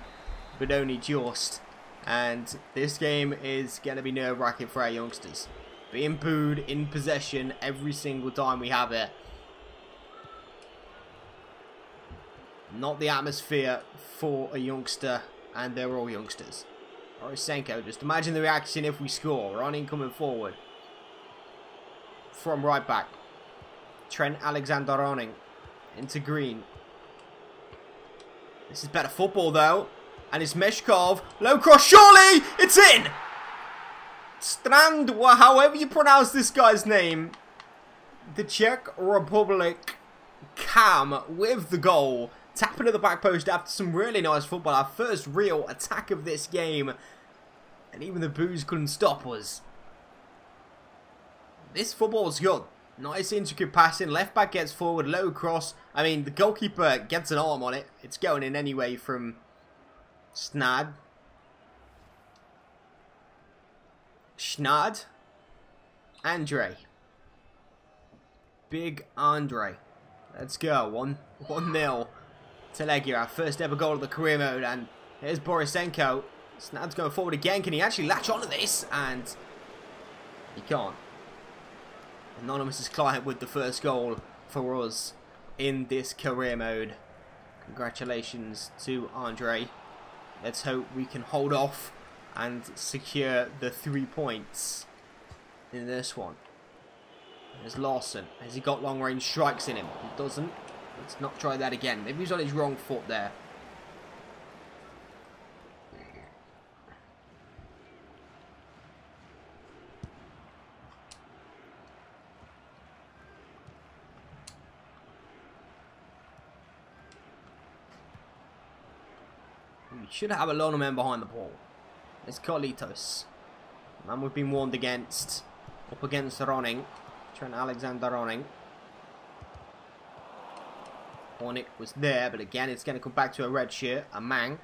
but only just. And this game is going to be nerve-wracking for our youngsters. Being booed in possession every single time we have it. Not the atmosphere for a youngster, and they're all youngsters. Borisenko, just imagine the reaction if we score. Running coming forward. From right back. Trent Alexander-Arnold into Green. This is better football though. And it's Meshkov. Low cross, surely! It's in! Strand, however you pronounce this guy's name. The Czech Republic Cam with the goal. Tapping to the back post after some really nice football. Our first real attack of this game. And even the boos couldn't stop us. This football's good. Nice intricate passing. Left back gets forward. Low cross. I mean, the goalkeeper gets an arm on it. It's going in anyway from Snad. Andre. Big Andre. Let's go. 1-0 to Legia. Our first ever goal of the career mode. And here's Borisenko. Snad's going forward again. Can he actually latch onto this? And he can't. Anonymous' client with the first goal for us in this career mode. Congratulations to Andre. Let's hope we can hold off and secure the 3 points in this one. There's Larson. Has he got long range strikes in him? He doesn't. Let's not try that again. Maybe he's on his wrong foot there. We should have a loner man behind the ball. It's Carlitos. Man we've been warned against. Up against Ronning. Trent Alexander-Arnold. Hornick was there, but again it's going to come back to a red shirt. A Mang.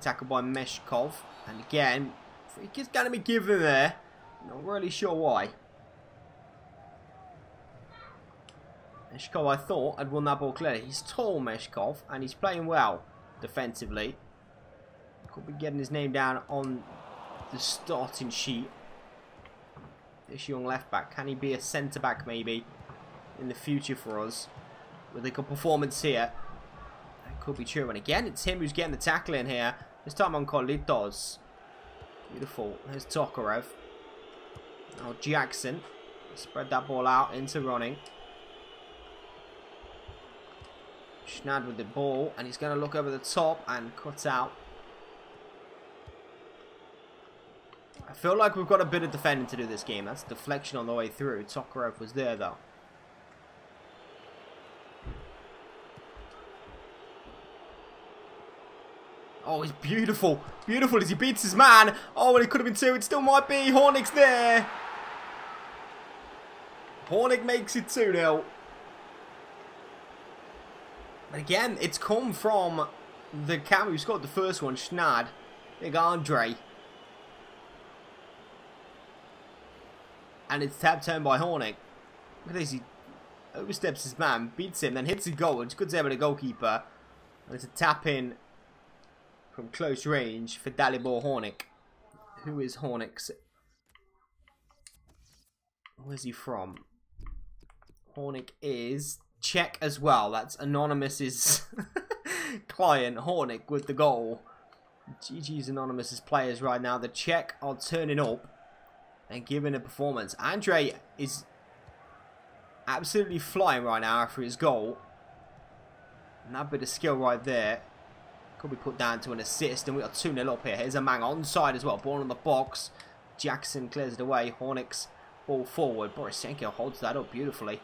Tackled by Meshkov. And again, free kick's going to be given there. Not really sure why. Meshkov, I thought, had won that ball clearly. He's tall, Meshkov, and he's playing well defensively. Could be getting his name down on the starting sheet. This young left back. Can he be a centre back maybe in the future for us? With a good performance here. That could be true. And again, it's him who's getting the tackle in here. This time on Carlitos. Beautiful. Here's Tokarev. Now Jackson. Spread that ball out into Ronning. Schnad with the ball. And he's going to look over the top and cut out. I feel like we've got a bit of defending to do this game. That's deflection on the way through. Tokarev was there though. Oh, he's beautiful. Beautiful as he beats his man. Oh, and it could have been two. It still might be. Hornick's there. Hornick makes it 2-0. But again, it's come from the cam who scored the first one, Schnad. Big Andre. And it's tapped home by Hornick. Look at this, he oversteps his man, beats him, then hits a goal. It's good save by the goalkeeper. And it's a tap in from close range for Dalibor Hornick. Who is Hornick's? Where's he from? Hornick is Czech as well. That's Anonymous's client, Hornick, with the goal. GG's Anonymous's players right now. The Czech are turning up and giving a performance. Andre is absolutely flying right now after his goal. And that bit of skill right there could be put down to an assist. And we got 2-0 up here. Here's a man onside as well. Ball on the box. Jackson clears it away. Hornick's ball forward. Borisenko holds that up beautifully.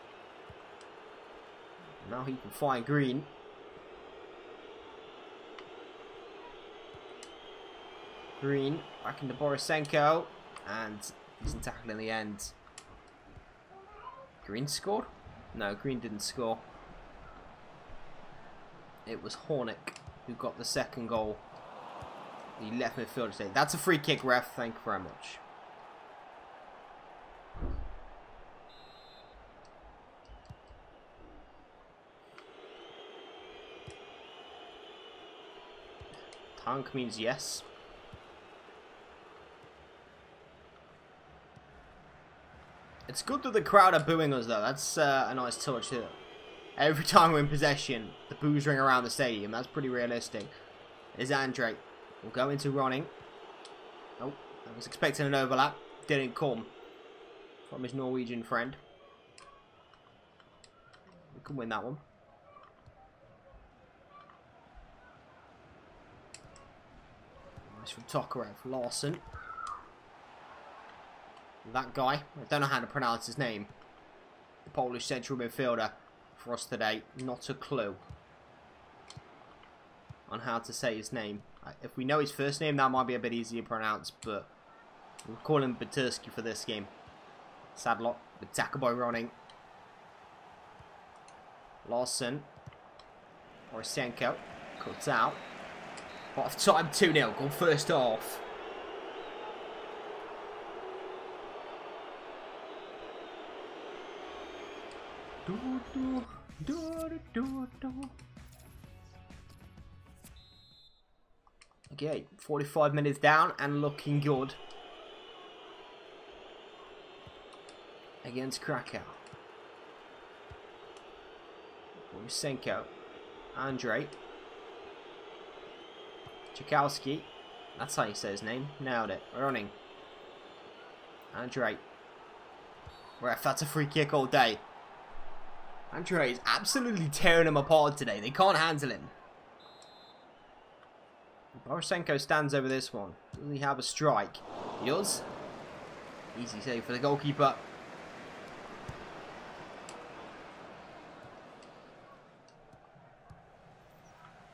Now he can find Green. Green back into Borisenko. And decent tackle in the end. Green scored? No, Green didn't score. It was Hornick who got the second goal. The left midfielder today. That's a free kick, ref. Thank you very much. Tank means yes. It's good that the crowd are booing us though. That's a nice touch here. Every time we're in possession, the boos ring around the stadium. That's pretty realistic. There's Andre. We'll go into running. Oh, I was expecting an overlap. Didn't come from his Norwegian friend. We can win that one. Nice from Tokarev. Larson. That guy. I don't know how to pronounce his name. The Polish central midfielder for us today. Not a clue on how to say his name. If we know his first name, that might be a bit easier to pronounce, but we'll call him Batursky for this game. Sadlock, with Takaboy running. Larson. Borisenko. Cuts out. Half time 2-0. Goal first half. Okay, 45 minutes down and looking good against Krakow. Borisenko, Andrei, Tchaikovsky, that's how you say his name, nailed it, running, Andrei, ref, that's a free kick all day. Andrei is absolutely tearing him apart today, they can't handle him. Borisenko stands over this one. Does he have a strike? He does. Easy save for the goalkeeper.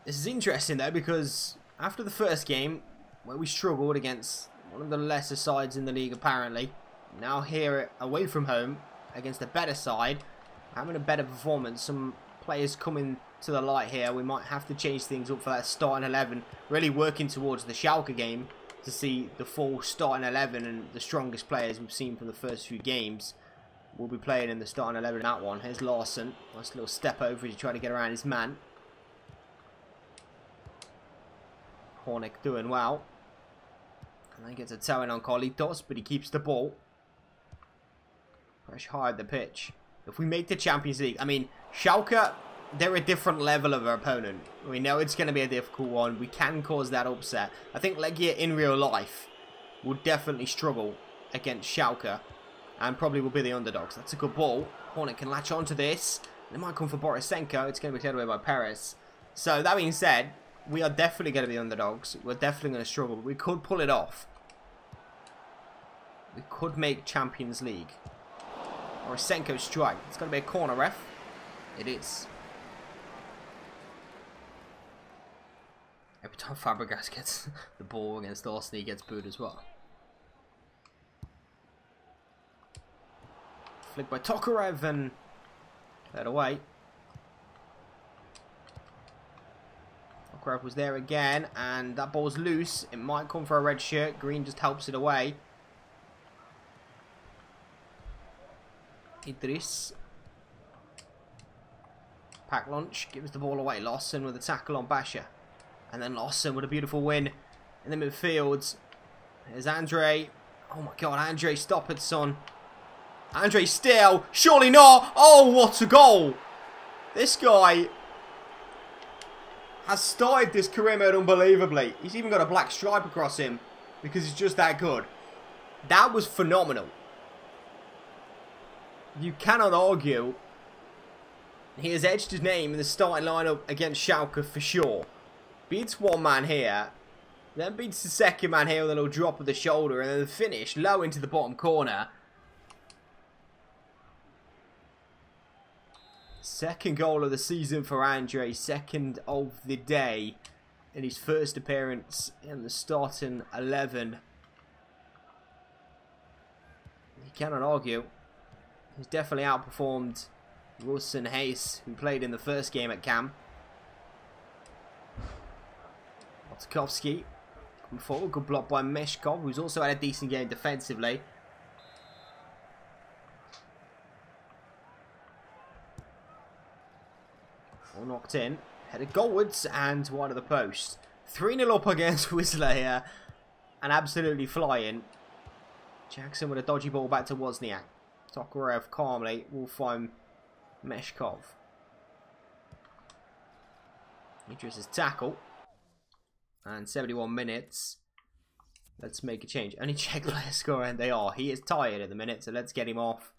This is interesting though, because after the first game, where we struggled against one of the lesser sides in the league apparently, now here away from home against a better side, having a better performance, some players coming to the light here. We might have to change things up for that starting 11. Really working towards the Schalke game to see the full starting 11 and the strongest players we've seen from the first few games will be playing in the starting 11 in that one. Here's Larson. Nice little step over to try to get around his man. Hornick doing well. And then gets a toe in on Carlitos, but he keeps the ball. Fresh high at the pitch. If we make the Champions League, I mean, Schalke, they're a different level of our opponent. We know it's going to be a difficult one. We can cause that upset. I think Legia in real life will definitely struggle against Schalke and probably will be the underdogs. That's a good ball. Hornet can latch onto this. It might come for Borisenko. It's going to be cleared away by Perez. So that being said, we are definitely going to be underdogs. We're definitely going to struggle. But we could pull it off. We could make Champions League. Borisenko strike. It's going to be a corner, ref. It is. Every time Fabregas gets the ball against Arsenal, he gets booed as well. Flicked by Tokarev and led away. Tokarev was there again, and that ball's loose. It might come for a red shirt. Green just helps it away. Idris. Pack launch, gives the ball away. Larson with a tackle on Basha. And then Larson with a beautiful win in the midfield. There's Andrei. Oh my god, Andrei, stop it, son. Andrei still. Surely not. Oh, what a goal. This guy has started this career mode unbelievably. He's even got a black stripe across him because he's just that good. That was phenomenal. You cannot argue. He has edged his name in the starting lineup against Schalke for sure. Beats one man here. Then beats the second man here with a little drop of the shoulder. And then the finish low into the bottom corner. Second goal of the season for Andrei. Second of the day. In his first appearance in the starting 11. You cannot argue. He's definitely outperformed Wilson Hayes, who played in the first game at camp. Tchaikovsky come forward, good block by Meshkov, who's also had a decent game defensively. All knocked in, headed goalwards and wide of the post. 3-0 up against Whistler here, and absolutely flying. Jackson with a dodgy ball back to Wozniak. Tokarev calmly will find Meshkov. Idris' tackle. And 71 minutes. Let's make a change. Only Czech players score, and they are. He is tired at the minute, so let's get him off.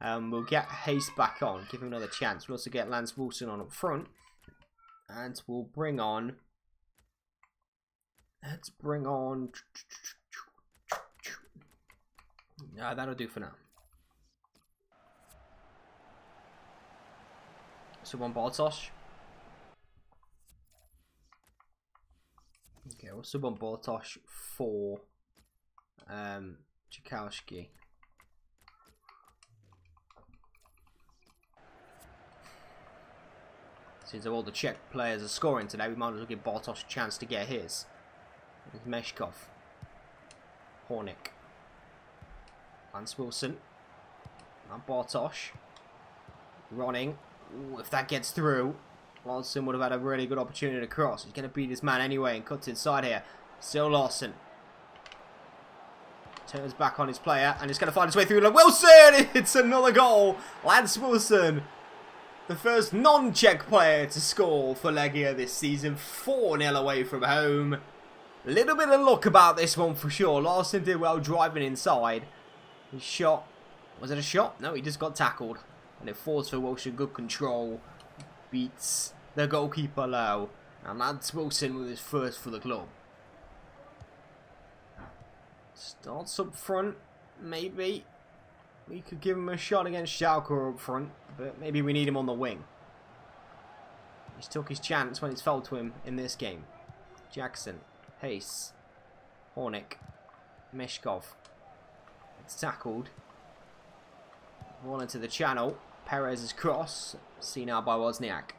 We'll get Hayes back on, give him another chance. We'll also get Lance Wilson on up front. And we'll bring on... Let's bring on... that'll do for now. Sub on Bartosz. Okay, we'll sub on Bartosz for Tchaikovsky. Since all the Czech players are scoring today, we might as well give Bartosz a chance to get his. Meshkov. Hornick. Lance Wilson. And Bartosz. Running. Ooh, if that gets through, Larson would have had a really good opportunity to cross. He's going to beat his man anyway and cuts inside here. Still Larson. Turns back on his player and he's going to find his way through. Wilson! It's another goal. Lance Wilson. The first non-Czech player to score for Legia this season. 4-0 away from home. A little bit of luck about this one for sure. Larson did well driving inside. His shot. Was it a shot? No, he just got tackled. And it falls for Wilson. Good control. Beats the goalkeeper low. And Lance Wilson with his first for the club. Starts up front. Maybe we could give him a shot against Schalke up front. But maybe we need him on the wing. He's took his chance when it's fell to him in this game. Jackson. Hayes. Hornick. Meshkov. It's tackled. Ball into the channel. Perez's cross. Seen now by Wozniak.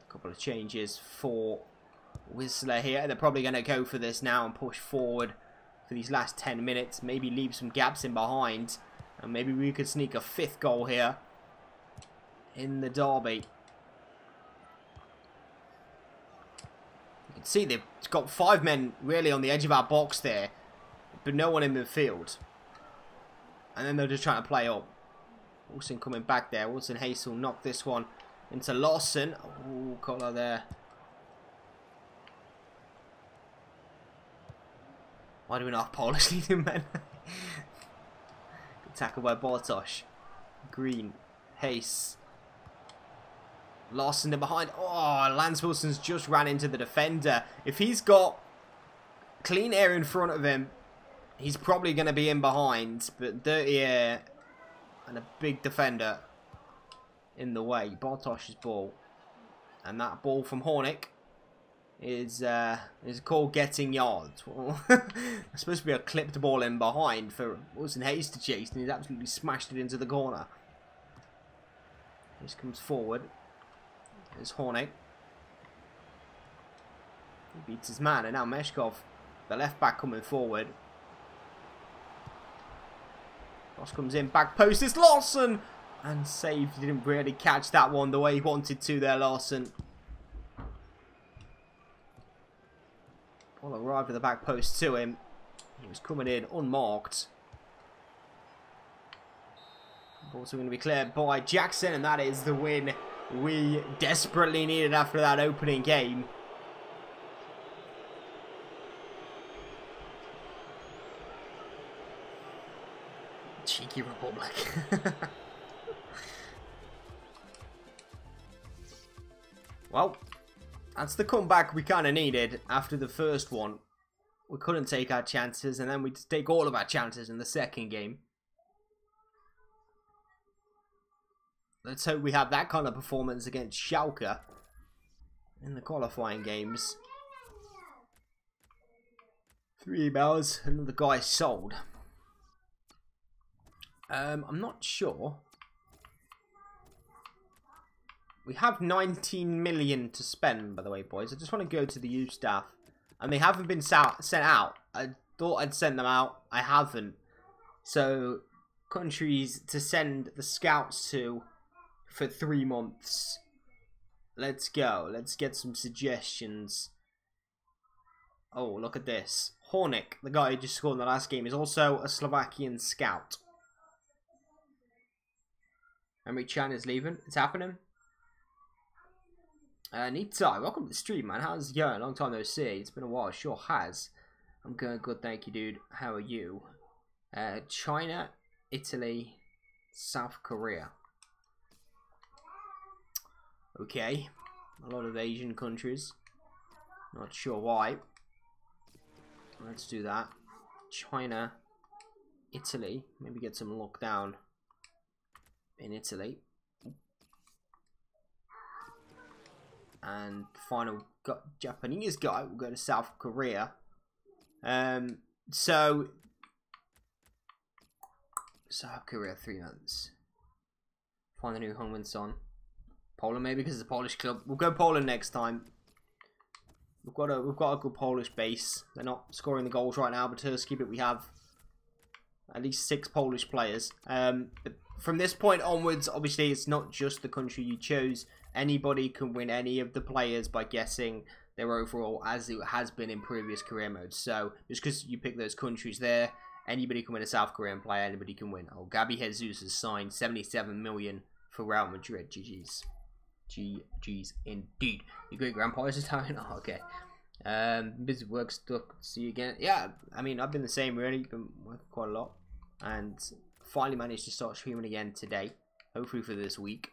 A couple of changes for Whistler here. They're probably going to go for this now and push forward for these last 10 minutes. Maybe leave some gaps in behind. And maybe we could sneak a 5th goal here in the derby. You can see they've got 5 men really on the edge of our box there. But no one in midfield. And then they're just trying to play up. Wilson coming back there. Wilson Hayes will knock this one into Larson. Ooh, collar there. Why do we not have Polish leading men? Good tackle by Bartosz. Green. Hayes. Larson in behind. Oh, Lance Wilson's just ran into the defender. If he's got clean air in front of him, he's probably going to be in behind, but dirty air and a big defender in the way. Bartosz's ball. And that ball from Hornick is called getting yards. Well, it's supposed to be a clipped ball in behind for Wilson Hayes to chase, and he's absolutely smashed it into the corner. This comes forward. There's Hornick. He beats his man, and now Meshkov, the left back, coming forward. Cross comes in, back post, it's Larson! And saved, he didn't really catch that one the way he wanted to there, Larson. Ball arrived at the back post to him. He was coming in unmarked. Ball's going to be cleared by Jackson, and that is the win we desperately needed after that opening game. Cheeky Republic. Well, that's the comeback we kind of needed after the first one. We couldn't take our chances, and then we take all of our chances in the second game. Let's hope we have that kind of performance against Schalke in the qualifying games. 3 emails, another guy sold. I'm not sure. We have 19 million to spend, by the way, boys. I just want to go to the youth staff. And they haven't been sent out. I thought I'd send them out. I haven't. So, countries to send the scouts to for 3 months. Let's go. Let's get some suggestions. Oh, look at this. Hornick, the guy who just scored in the last game, is also a Slovakian scout. Emre Can is leaving. It's happening. Nita, welcome to the stream, man. How's it going? Long time no see. It's been a while. Sure has. I'm going good, thank you, dude. How are you? China, Italy, South Korea. Okay, a lot of Asian countries. Not sure why. Let's do that. China, Italy. Maybe get some lockdown in Italy. And final Japanese guy will go to South Korea. So South Korea 3 months. Find the new Hongman Son. Poland maybe because it's a Polish club. We'll go Poland next time. We've got a good Polish base. They're not scoring the goals right now, but Turkey, but we have at least 6 Polish players. But from this point onwards, obviously it's not just the country you chose. Anybody can win any of the players by guessing their overall, as it has been in previous career modes. So just because you pick those countries there, anybody can win a South Korean player. Anybody can win. Oh, Gabi Jesus has signed 77 million for Real Madrid. GG's. GG's indeed. Your great grandpa is Italian. Oh, okay. Busy work stuck. See you again. Yeah, I mean I've been the same really. Been working quite a lot, and finally managed to start streaming again today. Hopefully for this week,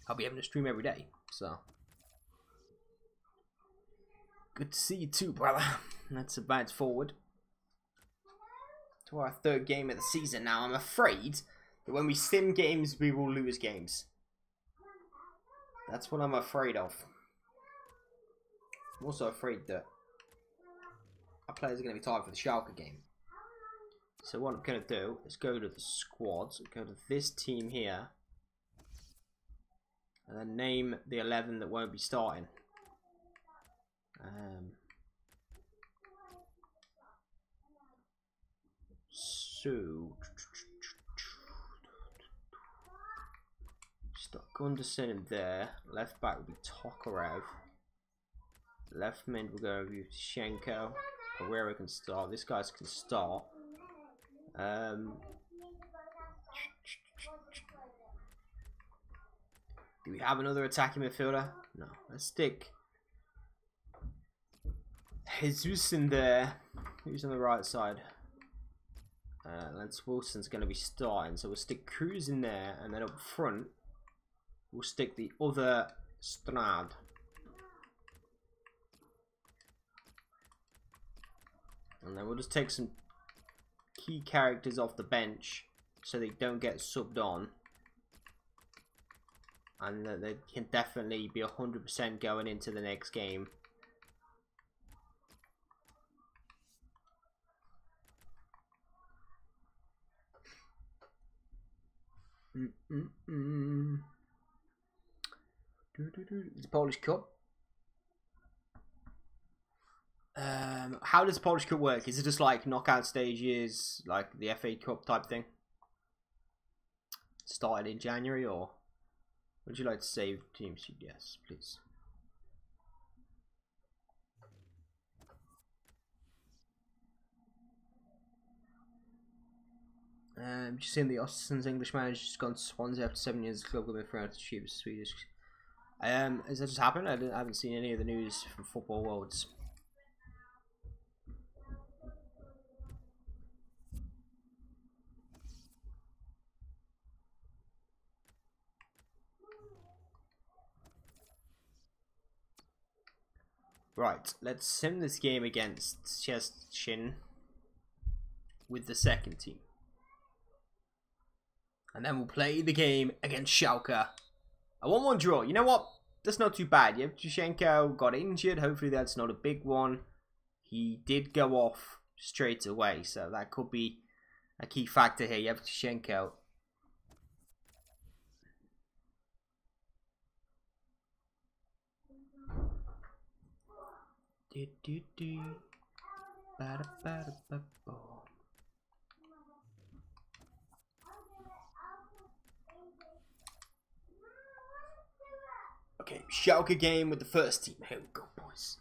I'll be having to stream every day. So good to see you too, brother. Let's advance forward to our 3rd game of the season. Now I'm afraid that when we sim games, we will lose games. That's what I'm afraid of. I'm also afraid that our players are going to be tired for the Schalke game. So what I'm going to do is go to the squads, go to this team here, and then name the 11 that won't be starting. So stuck Gunderson in there. Left back will be Tokarev. Left mid will go with Shenko. Pereira can start. This guy can start. Do we have another attacking midfielder? No. Let's stick Jesus in there. Who's on the right side? Lance Wilson's going to be starting. So we'll stick Cruz in there. And then up front, we'll stick the other Strad. And then we'll just take some key characters off the bench so they don't get subbed on. And that they can definitely be 100% going into the next game. It's a Polish Cup. How does the Polish Cup work? Is it just like knockout stages, like the FA Cup type thing? Started in January, or would you like to save teams? Yes, please. Just seeing the Austin's English manager just gone to Swansea after 7 years. The club will be proud to achieve Swedish. Has that just happened? I haven't seen any of the news from Football Worlds. Right, let's sim this game against Szczecin with the 2nd team. And then we'll play the game against Schalke. A 1-1 draw. You know what? That's not too bad. Yevtushenko got injured. Hopefully that's not a big one. He did go off straight away. So that could be a key factor here. Yevtushenko. Okay, Schalke game with the 1st team. Here we go, boys.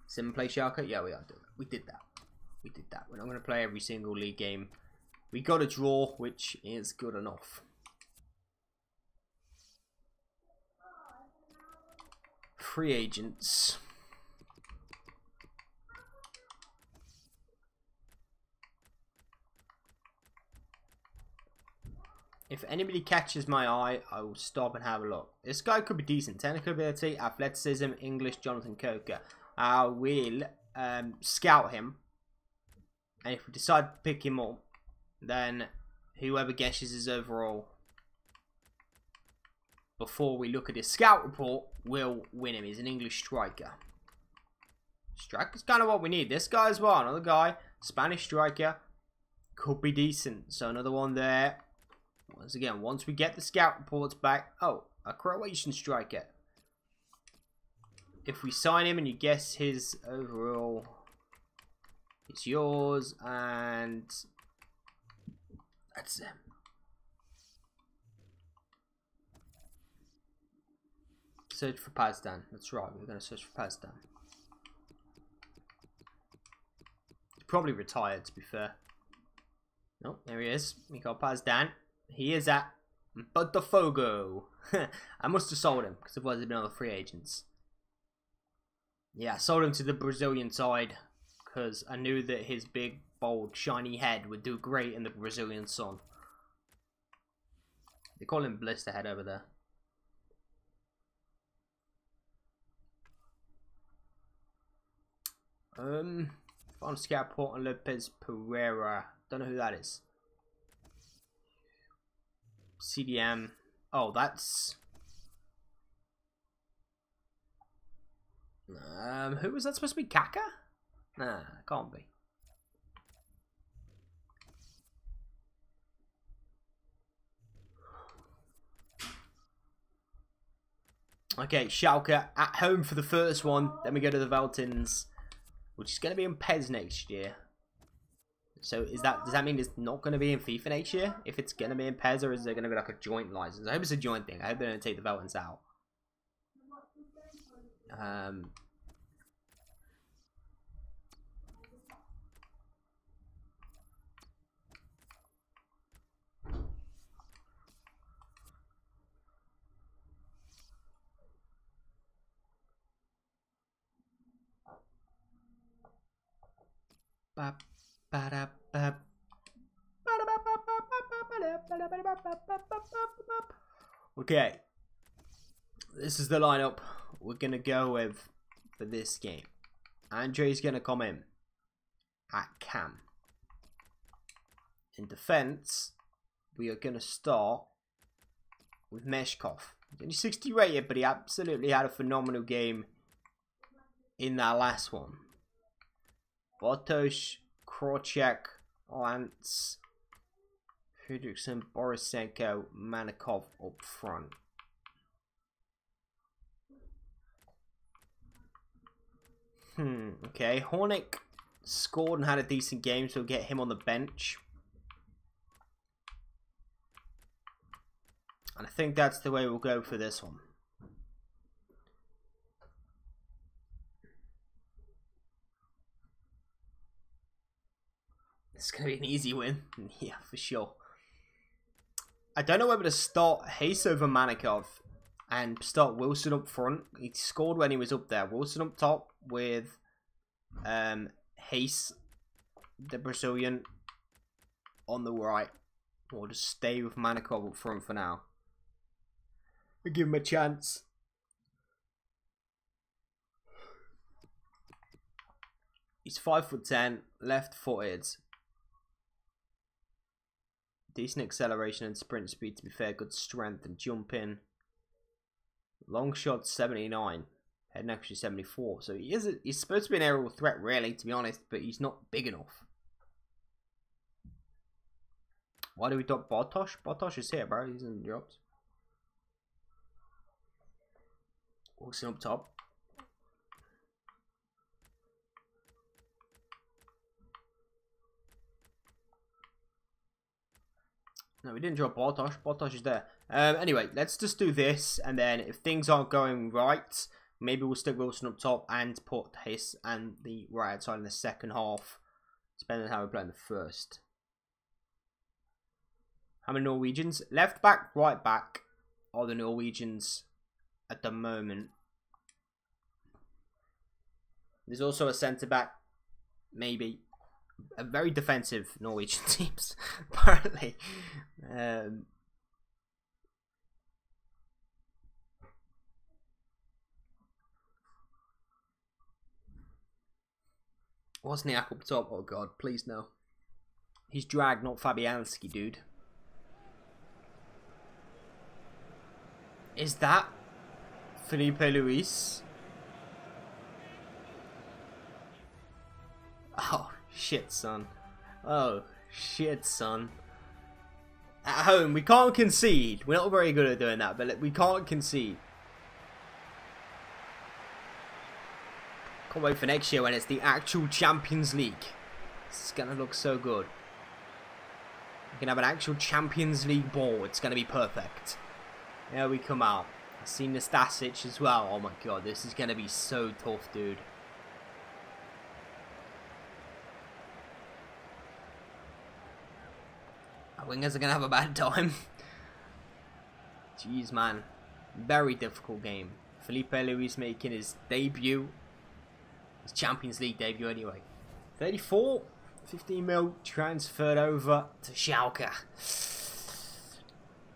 Sim play Schalke? Yeah, we are doing it. We did that. We did that. We're not going to play every single league game. We got a draw, which is good enough. Free agents. If anybody catches my eye, I will stop and have a look. This guy could be decent. Technical ability, athleticism, English, Jonathan Coker. I will scout him. And if we decide to pick him up, then whoever guesses his overall before we look at his scout report will win him. He's an English striker. Striker's kind of what we need. This guy as well, another guy, Spanish striker, could be decent. So another one there. Once again, once we get the scout reports back, oh, a Croatian striker. If we sign him and you guess his overall, it's yours, and that's him. Search for Pazdan. That's right, we're going to search for Pazdan. He's probably retired, to be fair. Nope, there he is. Mikhail Pazdan. He is at Botafogo. I must have sold him, because otherwise there'd been other free agents. Yeah, I sold him to the Brazilian side, because I knew that his big, bold, shiny head would do great in the Brazilian sun. They call him Blisterhead over there. Found scout report on Lopez Pereira. Don't know who that is. CDM. Oh, that's... who was that supposed to be? Kaka? Nah, can't be. Okay, Schalke at home for the first one. Then we go to the Veltins, which is going to be in PES next year. So does that mean it's not going to be in FIFA next year? If it's going to be in PES, or is there going to be like a joint license? I hope it's a joint thing. I hope they don't take the Veltins out. Okay, this is the lineup we're gonna go with for this game. Andre's gonna come in at cam. In defense, we are gonna start with Meshkov. He's only 60 rated, but he absolutely had a phenomenal game in that last one. Bartosz, Krocek, Lance, Fredrickson, Borisenko, Manikov up front. Okay, Hornick scored and had a decent game, so we'll get him on the bench. And I think that's the way we'll go for this one. It's going to be an easy win. Yeah, for sure. I don't know whether to start Hayes over Manikov and start Wilson up front. He scored when he was up there. Wilson up top with Hayes, the Brazilian, on the right. Or just stay with Manikov up front for now. We'll give him a chance. He's 5'10", left-footed. Decent acceleration and sprint speed, to be fair. Good strength and jumping. Long shot 79. Head actually 74. So he's supposed to be an aerial threat, really, to be honest, but he's not big enough. Why do we drop Bartosz? Bartosz is here, bro. He's in the drops. Wilson up top. No, we didn't drop Bartosz. Bartosz is there. Anyway, let's just do this, and then if things aren't going right, maybe we'll stick Wilson up top and put Hayes and the right outside in the second half, depending on how we play in the first. How many Norwegians? Left back, right back are the Norwegians at the moment. There's also a centre back, maybe. A very defensive Norwegian teams, apparently. Wozniak up top. Oh god, please no. He's Drag, not Fabianski, dude. Is that Felipe Luis? Oh, shit, son. Oh, shit, son. At home, we can't concede. We're not very good at doing that, but we can't concede. Can't wait for next year when it's the actual Champions League. It's going to look so good. We can have an actual Champions League ball. It's going to be perfect. There we come out. I've seen the Stasic as well. Oh my god, this is going to be so tough, dude. Our wingers are going to have a bad time. Jeez, man. Very difficult game. Felipe Luis making his debut. His Champions League debut anyway. 34. 15 mil transferred over to Schalke.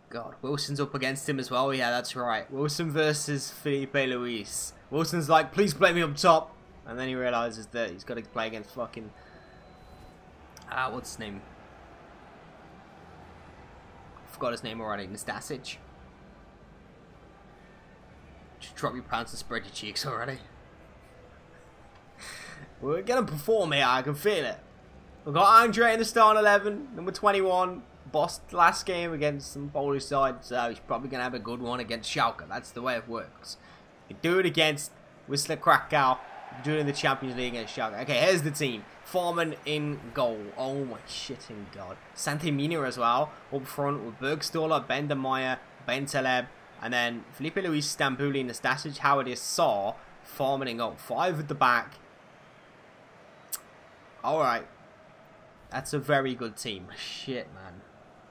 God, Wilson's up against him as well. Yeah, that's right. Wilson versus Felipe Luis. Wilson's like, please play me up top. And then he realizes that he's got to play against fucking... what's his name? I forgot his name already. Nastasic. Just drop your pants and spread your cheeks already. We're going to perform here. I can feel it. We've got Andre in the starting 11. Number 21. Bossed last game against some Polish side. So he's probably going to have a good one against Schalke. That's the way it works. You can do it against Wisla Krakow. You can do it in the Champions League against Schalke. Okay, here's the team. Foreman in goal. Oh my shitting god. Santemina as well. Up front with Bergstaller, Bendermeyer, Bentaleb. And then Felipe Luis, Stambouli, Nastasic, Howard is Saw. Foreman in goal. 5 at the back. Alright. That's a very good team. Shit, man.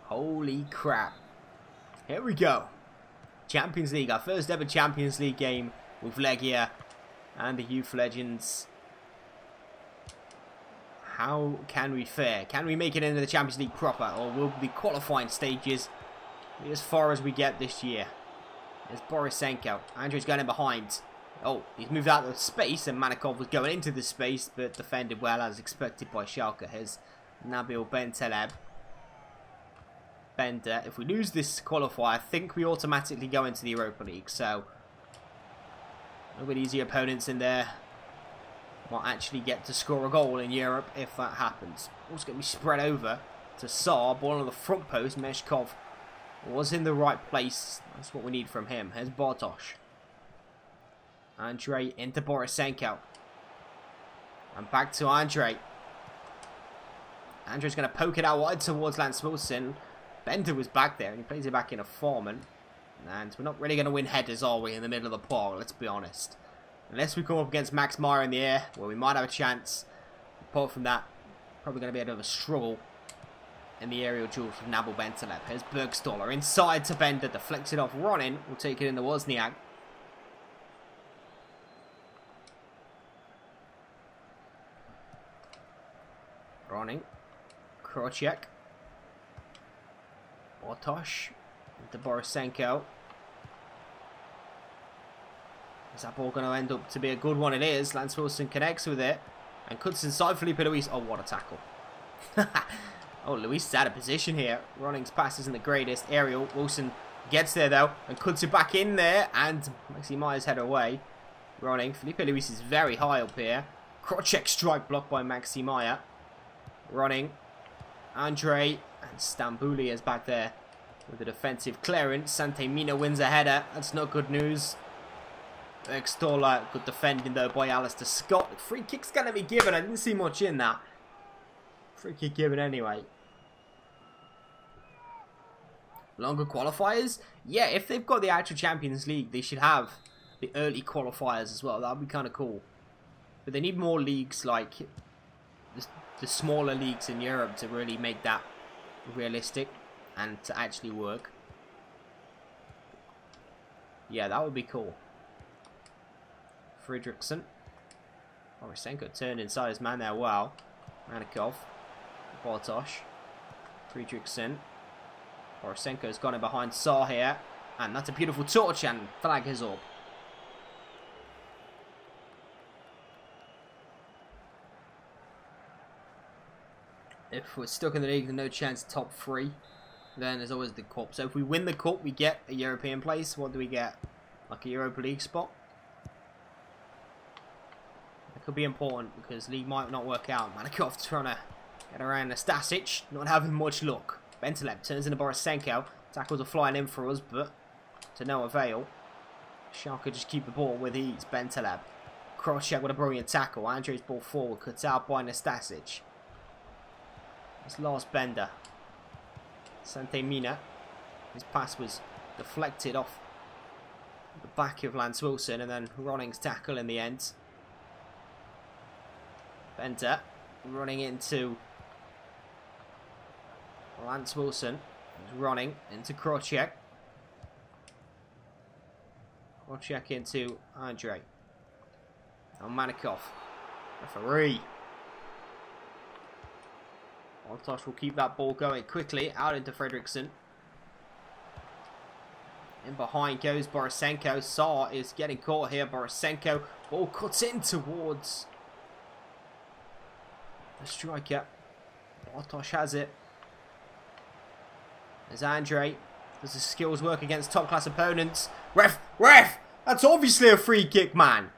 Holy crap. Here we go. Champions League. Our first ever Champions League game with Legia and the Youth Legends. How can we fare? Can we make it into the Champions League proper? Or will the qualifying stages be as far as we get this year? There's Borisenko. Andrew's going in behind. Oh, he's moved out of space and Manikov was going into the space but defended well as expected by Schalke. Here's Nabil Bentaleb. Bender. If we lose this qualifier, I think we automatically go into the Europa League. So, a little bit easy opponents in there. Might actually get to score a goal in Europe if that happens. Also going to be spread over to Saar. Ball on the front post. Meshkov was in the right place. That's what we need from him. Here's Bartosz. Andre into Borisenko. And back to Andre. Andre's going to poke it out wide towards Lance Wilson. Bender was back there and he plays it back in a Foreman. And we're not really going to win headers, are we, in the middle of the park? Let's be honest. Unless we come up against Max Meyer in the air, where we might have a chance. Apart from that, probably going to be a bit of a struggle in the aerial duels with Nabil Bentaleb. Here's Bergstaller inside to Bender, deflected off Ronin. We'll take it in the Wozniak. Ronin. Krocek. Bartosz. Into Borisenko. Is that ball going to end up to be a good one? It is. Lance Wilson connects with it. And cuts inside Felipe Luis. Oh, what a tackle. Oh, Luis is out of position here. Running's pass isn't the greatest. Aerial. Wilson gets there, though. And cuts it back in there. And Maxi Meyer's head away. Running. Felipe Luis is very high up here. Krocek strike blocked by Maxi Meyer. Running. Andre. And Stambouli is back there with a defensive clearance. Santemina wins a header. That's not good news. Bergstaller, good defending though by Alistair Scott. Free kick's going to be given. I didn't see much in that. Free kick given anyway. Longer qualifiers? Yeah, if they've got the actual Champions League, they should have the early qualifiers as well. That would be kind of cool. But they need more leagues like the smaller leagues in Europe to really make that realistic and to actually work. Yeah, that would be cool. Fredriksson. Borisenko turned inside his man there well. Manikov. Bartosz. Fredriksson. Borisenko's gone in behind Saar here. And that's a beautiful touch and flag is up. If we're stuck in the league, there's no chance of top 3. Then there's always the cup. So if we win the cup, we get a European place. What do we get? Like a Europa League spot? That could be important because league might not work out. Manikov trying to get around Nastasic, not having much luck. Bentaleb turns into Borisenko. Tackles are flying in for us, but to no avail. Schalke just keep the ball with ease. Bentaleb. Cross check with a brilliant tackle. Andre's ball forward, cut out by Nastasic. It's last Bender. Sante Mina. His pass was deflected off the back of Lance Wilson, and then Ronning's tackle in the end. Bender running into Lance Wilson. He's running into Krocek. Krocek into Andre. And Manikov. Referee. Altosh will keep that ball going quickly out into Fredriksson. In behind goes Borisenko. Saar is getting caught here. Borisenko. Ball cuts in towards the striker. Altosh has it. There's Andre. Does his skills work against top class opponents? Ref! That's obviously a free kick, man.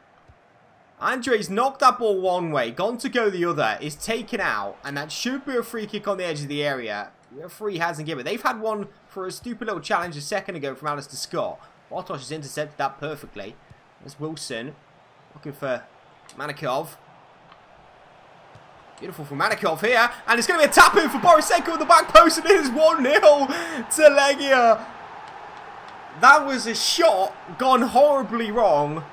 Andre's knocked that ball one way, gone to go the other, is taken out, and that should be a free kick on the edge of the area. The referee hasn't given it. They've had one for a stupid little challenge a second ago from Alistair Scott. Bartosz has intercepted that perfectly. There's Wilson, looking for Manikov. Beautiful from Manikov here, and it's going to be a tap-in for Borisenko at the back post, and it is 1-0 to Legia. That was a shot gone horribly wrong.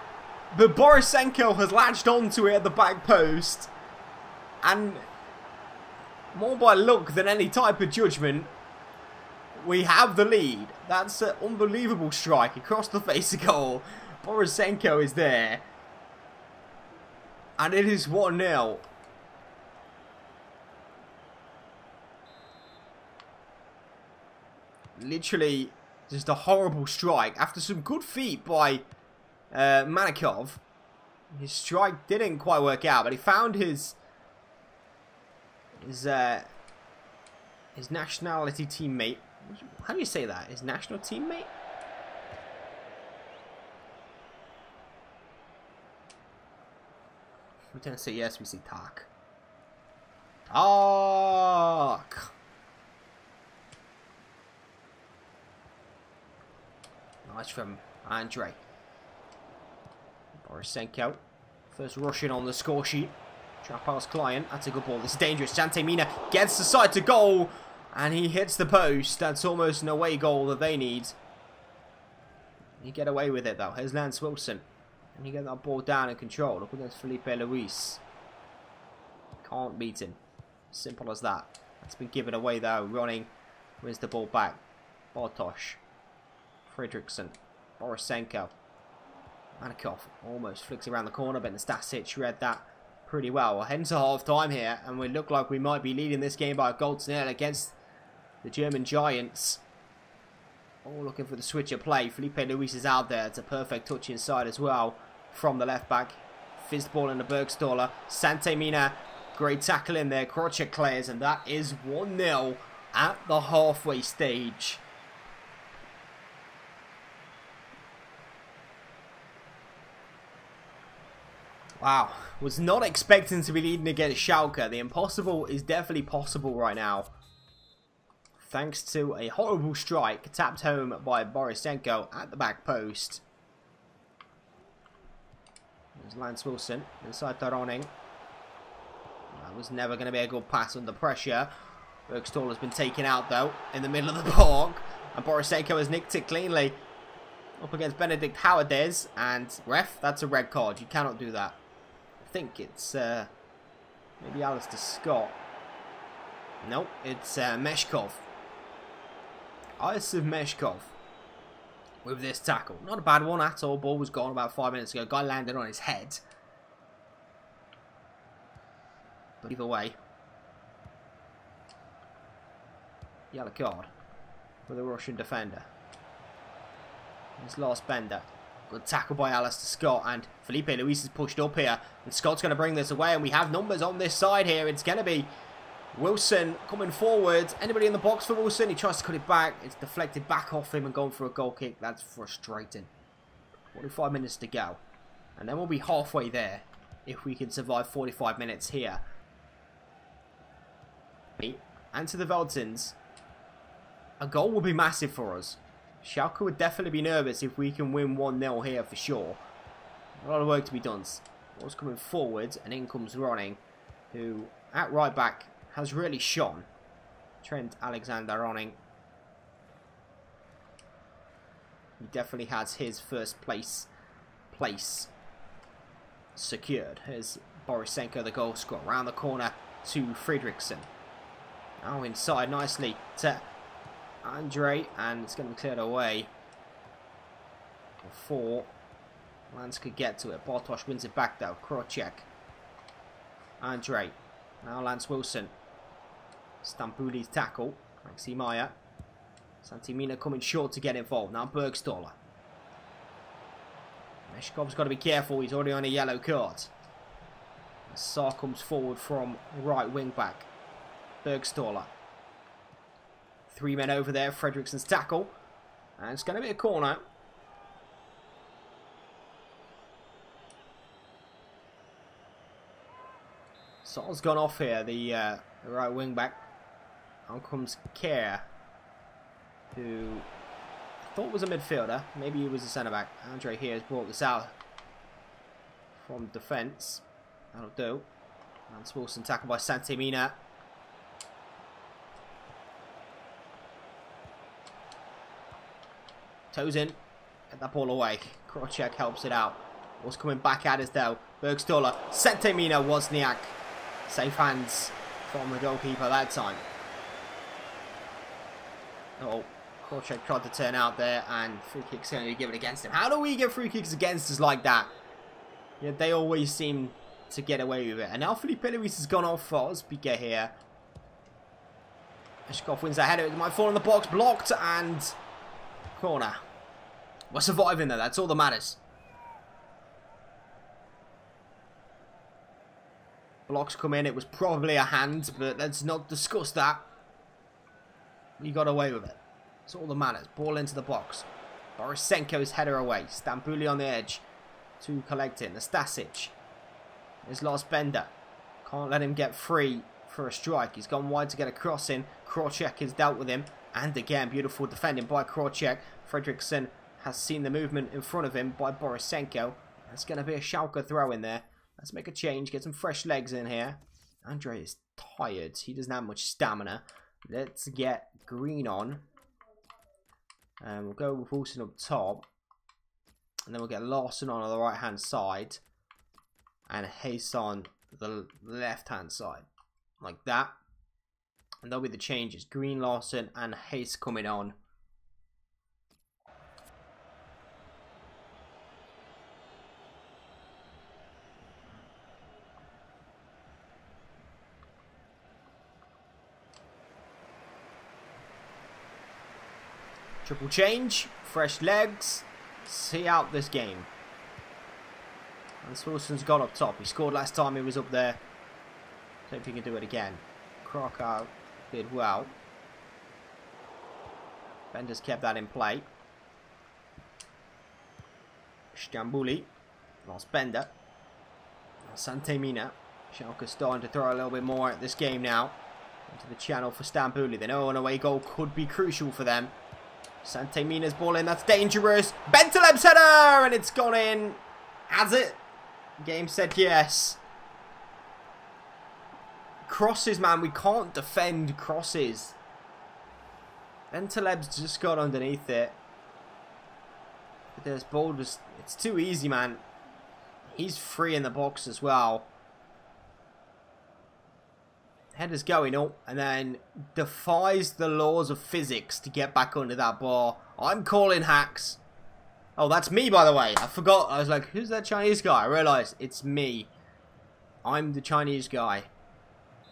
But Borisenko has latched onto it at the back post. And more by luck than any type of judgment, we have the lead. That's an unbelievable strike across the face of goal. Borisenko is there. And it is 1-0. Literally just a horrible strike after some good feet by Manikov. His strike didn't quite work out, but he found his nationality teammate. How do you say that? His national teammate? We don't say yes, we say tak. Tak. Nice from Andre. Borisenko. First Russian on the score sheet. Trap past Client. That's a good ball. This is dangerous. Sante Mina gets the side to goal. And he hits the post. That's almost an away goal that they need. You get away with it though. Here's Lance Wilson. And you get that ball down and control. Look against Felipe Luis. Can't beat him. Simple as that. That's been given away though. Running. Wins the ball back. Bartosz. Fredriksson. Borisenko. Manikov almost flicks around the corner, but Nastasic read that pretty well. We're heading to half time here, and we look like we might be leading this game by a goal to nil against the German Giants. All looking for the switch of play. Felipe Luis is out there. It's a perfect touch inside as well from the left back. Fizzed ball in the Bergstaller. Sante Mina, great tackle in there. Krocek clears, and that is 1-0 at the halfway stage. Wow, was not expecting to be leading against Schalke. The impossible is definitely possible right now. Thanks to a horrible strike tapped home by Borisenko at the back post. There's Lance Wilson inside to Ronning. That was never going to be a good pass under pressure. Bergstall has been taken out though in the middle of the park. And Borisenko has nicked it cleanly up against Benedict Howardez. And ref, that's a red card. You cannot do that. I think it's maybe Alistair Scott. Nope, it's Meshkov. Isaac Meshkov with this tackle. Not a bad one at all. Ball was gone about 5 minutes ago. Guy landed on his head. But either way, yellow card for the Russian defender. His last Bender. Good tackle by Alistair Scott, and Felipe Luis is pushed up here. And Scott's going to bring this away, and we have numbers on this side here. It's going to be Wilson coming forward. Anybody in the box for Wilson? He tries to cut it back. It's deflected back off him and going for a goal kick. That's frustrating. 45 minutes to go. And then we'll be halfway there if we can survive 45 minutes here. And to the Veltins, a goal will be massive for us. Schalke would definitely be nervous if we can win 1-0 here for sure. A lot of work to be done. Ball's coming forward and in comes Ronning, who at right back has really shone. Trent Alexander-Ronning. He definitely has his first place secured. Here's Borisenko, the goal scorer, around the corner to Fredriksson. Now inside nicely to Andre, and it's going to be cleared away before Lance could get to it. Bartosz wins it back though. Krocek. Andre. Now Lance Wilson. Stambuli's tackle. Maxi Maya. Santimina coming short to get involved. Now Bergstaller. Meshkov's got to be careful. He's already on a yellow card. Sar comes forward from right wing back. Bergstaller. 3 men over there. Fredriksson's tackle. And it's going to be a corner. Sar's gone off here. The right wing back. On comes Kerr, who I thought was a midfielder. Maybe he was a centre back. Andre here has brought this out from defence. That'll do. Lance Wilson tackled by Santimina. Toes in. Get that ball away. Krocek helps it out. Ball's coming back at us though. Bergstaller. Santimina. Wozniak. Safe hands from the goalkeeper that time. Oh, Krocek tried to turn out there, and free kick's going to be given against him. How do we get free kicks against us like that? Yeah, they always seem to get away with it. And now Felipe Luis has gone off for Osbika here. Meshkov wins ahead of it. It might fall in the box. Blocked and corner. We're surviving though. That's all that matters. Blocks come in. It was probably a hand, but let's not discuss that. We got away with it. That's all that matters. Ball into the box. Borisenko's header away. Stambuli on the edge to collect it. Nastasic. His last bender. Can't let him get free for a strike. He's gone wide to get a cross in. Krocek has dealt with him. And again, beautiful defending by Krocek. Fredriksson has seen the movement in front of him by Borisenko. That's going to be a Schalke throw in there. Let's make a change. Get some fresh legs in here. Andre is tired. He doesn't have much stamina. Let's get Green on. And we'll go with Wilson up top. And then we'll get Larson on the right hand side. And Hayes on the left hand side. Like that. And that'll be the changes. Green, Larson and Hayes coming on. Triple change, fresh legs, see out this game. And Wilson's got up top. He scored last time he was up there. Hope he can do it again. Krakow did well. Bender's kept that in play. Stambuli. Lost Bender. Santemina. Schalke starting to throw a little bit more at this game now. Into the channel for Stambuli. They know an away goal could be crucial for them. Santemina's ball in. That's dangerous. Bentaleb's header! And it's gone in. Has it? Game said yes. Crosses, man. We can't defend crosses. Bentaleb's just got underneath it. But this ball just... It's too easy, man. He's free in the box as well. Header's going up and then defies the laws of physics to get back under that bar. I'm calling hacks. Oh, that's me, by the way. I forgot. I was like, who's that Chinese guy? I realised it's me. I'm the Chinese guy.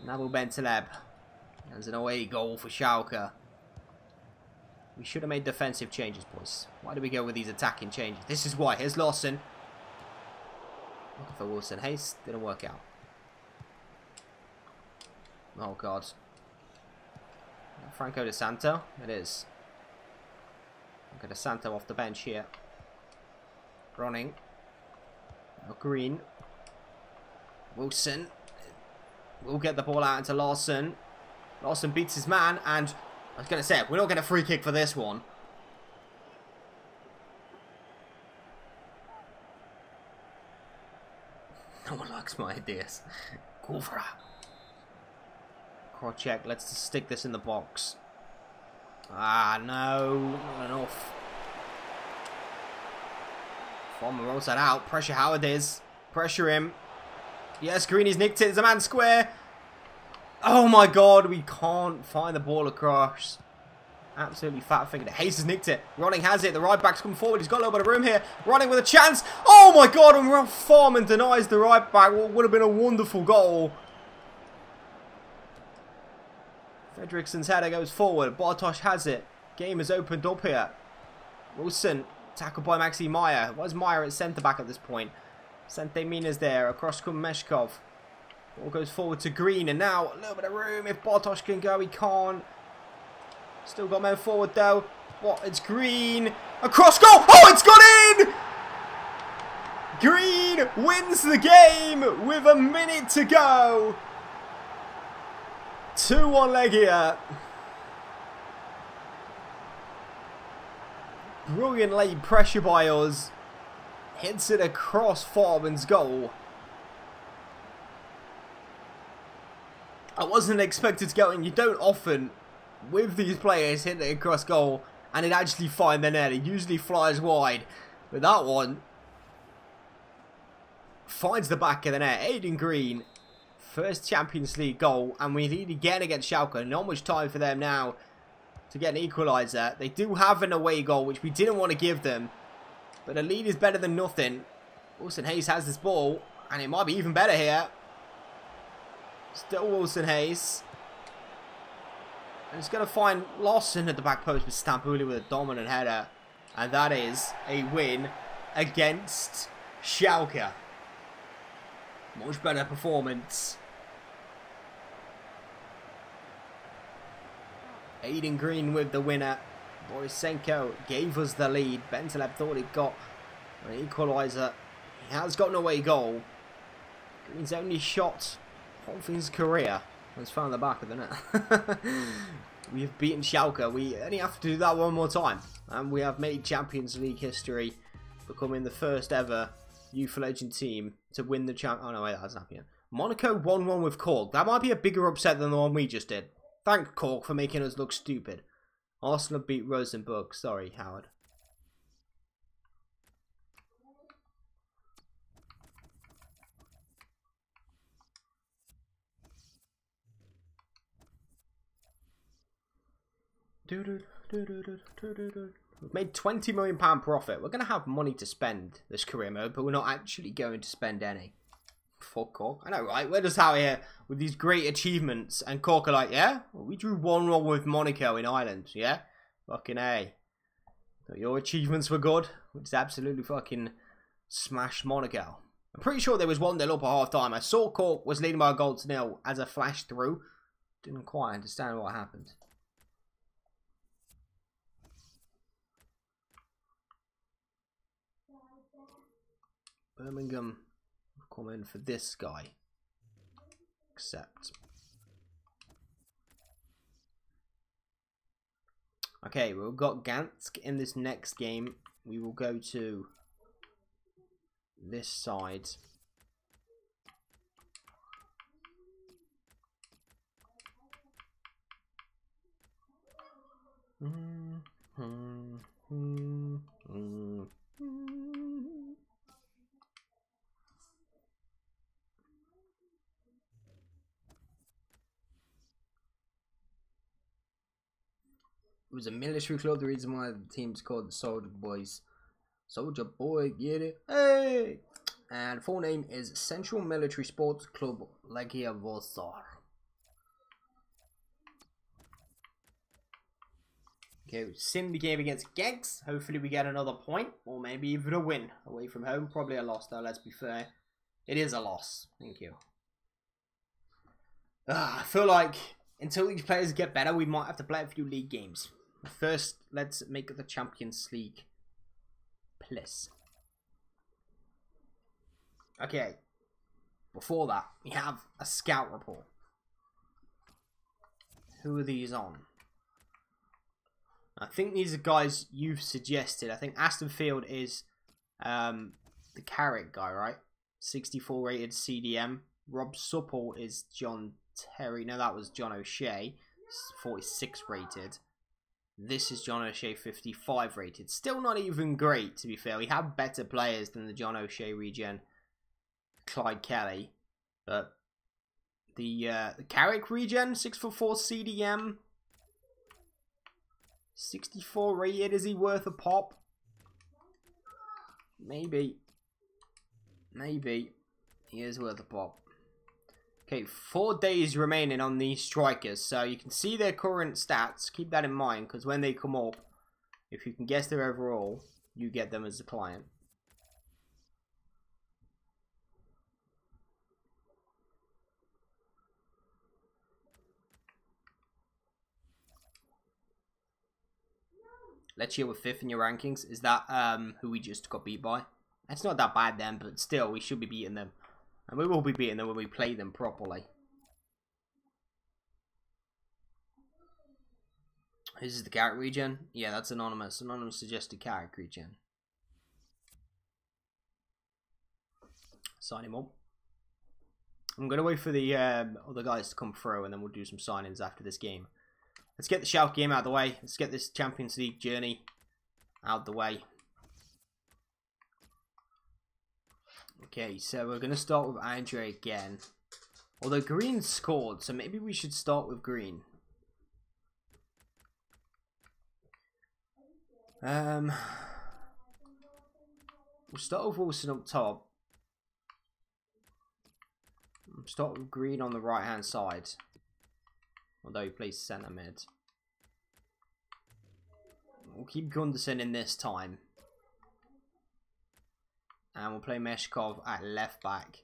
Nabil Bentaleb. There's an away goal for Schalke. We should have made defensive changes, boys. Why do we go with these attacking changes? This is why. Here's Lawson. Looking for Wilson. Hayes. Didn't work out. Oh, God. Franco De Santo? It is. Franco De Santo off the bench here. Running. Now Green. Wilson. Will get the ball out into Larson. Larson beats his man, and I was going to say, we're not getting a free kick for this one. No one likes my ideas. Kuvra. Krocek, let's just stick this in the box. Ah, no, not enough. Farmer rolls that out. Pressure Howard is. Pressure him. Yes, Greeny's nicked it. There's a man square. Oh my God, we can't find the ball across. Absolutely fat fingered. Hayes has nicked it. Ronning has it. The right back's come forward. He's got a little bit of room here. Running with a chance. Oh my God, and Ralph Farman denies the right back. What would have been a wonderful goal. Fredrickson's header goes forward. Bartosz has it. Game is opened up here. Wilson, tackled by Maxi Meyer. Where's Meyer at centre back at this point? Sante Mina's there. Across comes Meshkov. Ball goes forward to Green. And now a little bit of room. If Bartosz can go, he can't. Still got men forward though. What? It's Green. Across goal. Oh, it's got in! Green wins the game with a minute to go. 2-1 Legia. Brilliant late pressure by us. Hits it across Farman's goal. I wasn't expected to go in. You don't often, with these players, hit it across goal and it actually find the net. It usually flies wide. But that one finds the back of the net. Aiden Green, first Champions League goal, and we lead again against Schalke. Not much time for them now to get an equaliser. They do have an away goal, which we didn't want to give them. But a lead is better than nothing. Wilson Hayes has this ball, and it might be even better here. Still Wilson Hayes. And it's going to find Lawson at the back post with Stambouli with a dominant header. And that is a win against Schalke. Much better performance. Aiden Green with the winner. Borisenko gave us the lead. Bentaleb thought he got an equaliser. He has got an away goal. Green's only shot of his career was found the back of the net. We have beaten Schalke. We only have to do that one more time. And we have made Champions League history, becoming the first ever youth legend team to win the Oh no, wait, that's not happening. Monaco 1-1 with Cork. That might be a bigger upset than the one we just did. Thank Cork for making us look stupid. Arsenal beat Rosenborg. Sorry, Howard. We've made £20 million profit. We're going to have money to spend this career mode, but we're not actually going to spend any. Fuck Cork. I know, right? We're just out here with these great achievements, and Cork are like, yeah? Well, we drew 1-1 with Monaco in Ireland, yeah? Fucking A. So your achievements were good. We just absolutely fucking smashed Monaco. I'm pretty sure there was 1-0 up at half time. I saw Cork was leading by a goal to nil as I flashed through. Didn't quite understand what happened. Birmingham come in for this guy. Accept. Okay, we've got Gansk in this next game. We will go to this side. It was a military club. The reason why the team's called the Soldier Boys. Soldier Boy, get it? Hey! And full name is Central Military Sports Club Legia Warsaw. Okay, we've seen the game against Gex. Hopefully we get another point, or maybe even a win away from home. Probably a loss though, let's be fair. It is a loss. Thank you. I feel like until these players get better, we might have to play a few league games. First, let's make the Champions League. Please. Okay. Before that, we have a scout report. Who are these on? I think these are guys you've suggested. I think Aston Field is the Carrick guy, right? 64 rated CDM. Rob Supple is John Terry. No, that was John O'Shea. 46 rated. This is John O'Shea, 55 rated. Still not even great, to be fair. We have better players than the John O'Shea regen. Clyde Kelly. But the Carrick regen, 6'4" CDM. 64 rated. Is he worth a pop? Maybe. Maybe. He is worth a pop. Okay, 4 days remaining on these strikers. So you can see their current stats. Keep that in mind, because when they come up, if you can guess their overall, you get them as a client. Legia with 5th in your rankings. Is that who we just got beat by? It's not that bad then, but still, we should be beating them. And we will be beating them when we play them properly. This is the Carrick regen. Yeah, that's anonymous. Anonymous suggested Carrick regen. Sign him up. I'm going to wait for the other guys to come through, and then we'll do some signings after this game. Let's get the Schalke game out of the way. Let's get this Champions League journey out of the way. Okay, so we're going to start with Andre again. Although Green scored, so maybe we should start with Green. We'll start with Wilson up top. We'll start with Green on the right hand side. Although he plays centre mid. We'll keep Gunderson in this time. And we'll play Meshkov at left back.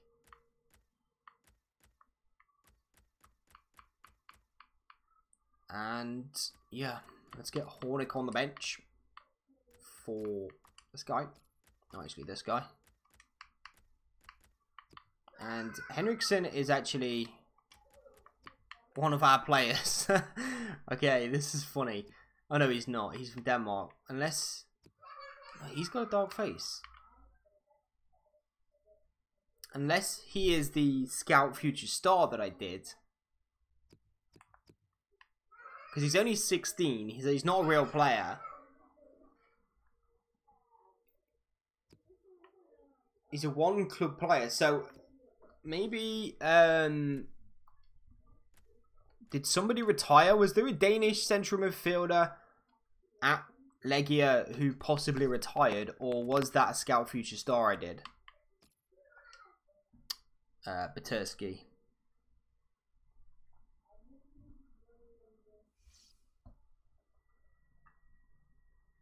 And yeah, let's get Hornick on the bench for this guy. No, actually this guy. And Henriksen is actually one of our players. Okay, this is funny. Oh no, he's not. He's from Denmark. Unless he's got a dark face. Unless he is the Scout Future Star that I did. Because he's only 16. He's not a real player. He's a one club player. So maybe did somebody retire? Was there a Danish central midfielder at Legia who possibly retired? Or was that a Scout Future Star I did? Batursky.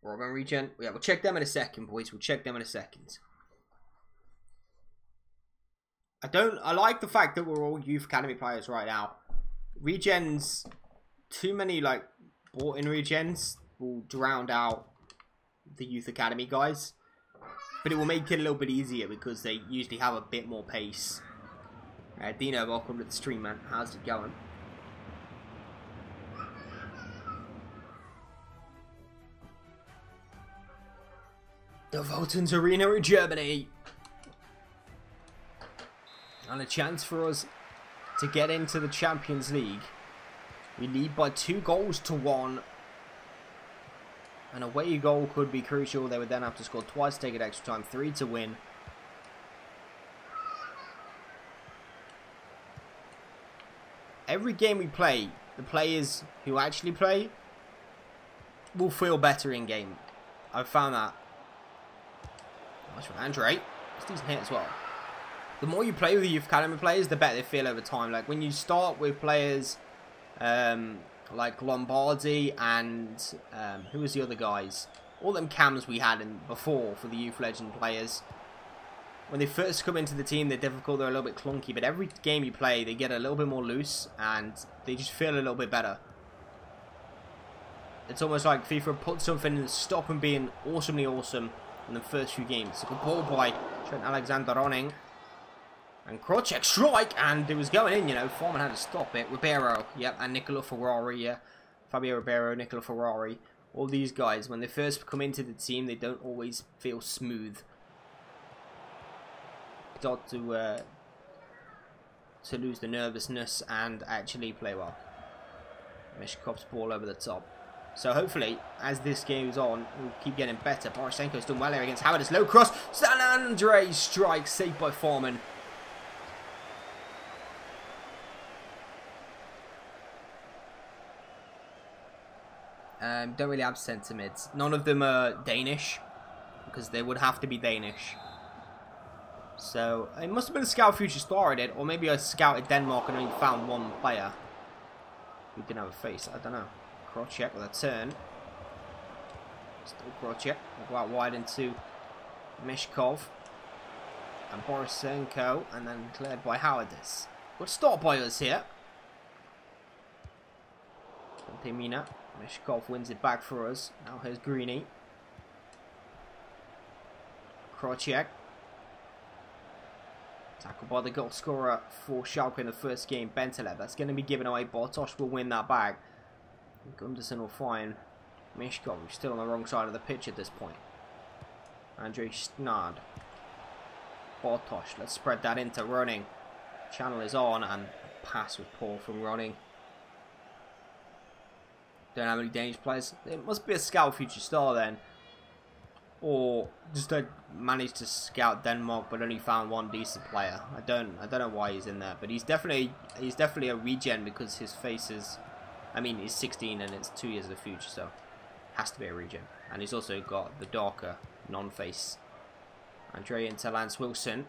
Robin regen. Yeah, we'll check them in a second, boys. We'll check them in a second. I like the fact that we're all youth academy players right now. Regens, too many like bought in regens will drown out the youth academy guys. But it will make it a little bit easier because they usually have a bit more pace. Dino, welcome to the stream, man. How's it going? The Voltons Arena in Germany. And a chance for us to get into the Champions League. We lead by 2-1. An away goal could be crucial. They would then have to score twice, take it extra time, 3 to win. Every game we play, the players who actually play will feel better in game. I've found that. Nice from Andre. It's a decent hit as well. The more you play with the youth academy players, the better they feel over time. Like when you start with players like Lombardi and who was the other guys? All them cams we had before for the youth legend players. when they first come into the team, they're difficult, they're a little bit clunky, but every game you play, they get a little bit more loose, and they just feel a little bit better. It's almost like FIFA put something and stop them being awesomely awesome in the first few games. It's a good ball by Trent Alexander-Arnold. And Krocek strike, and it was going in, you know. Foreman had to stop it. Ribeiro, yep, and Nicola Ferrari, yeah. Fabio Ribeiro, Nicola Ferrari. All these guys, when they first come into the team, they don't always feel smooth. Start to lose the nervousness and actually play well. Mishkov's ball over the top. So hopefully, as this goes on, we'll keep getting better. Poroshenko's done well here against Howard. It's low cross. San Andre's strike, saved by Foreman. Don't really have centre mids. None of them are Danish, because they would have to be Danish. So, it must have been a scout future star I did, or maybe I scouted Denmark and only found one player who didn't have a face. I don't know. Krocek with a turn. Still Krocek. We'll go out wide into Mishkov. And Borisenko, and then cleared by Howardis. Good start by us here. Mina. Mishkov wins it back for us. Now here's Greeny. Krocek. Tackled by the goal scorer for Schalke in the first game, Bentelev. That's going to be given away. Bartosz will win that back. Gunderson will find Mishkov, who's still on the wrong side of the pitch at this point. Andrei Snad. Bartosz, let's spread that into running. Channel is on, and pass was poor from running. Don't have any Danish players. It must be a scout future star then. Or just don't manage to scout Denmark but only found one decent player. I don't know why he's in there, but he's definitely a regen because his face is, I mean, he's 16 and it's 2 years of the future, so has to be a regen. And he's also got the darker non-face. Andre into Lance Wilson.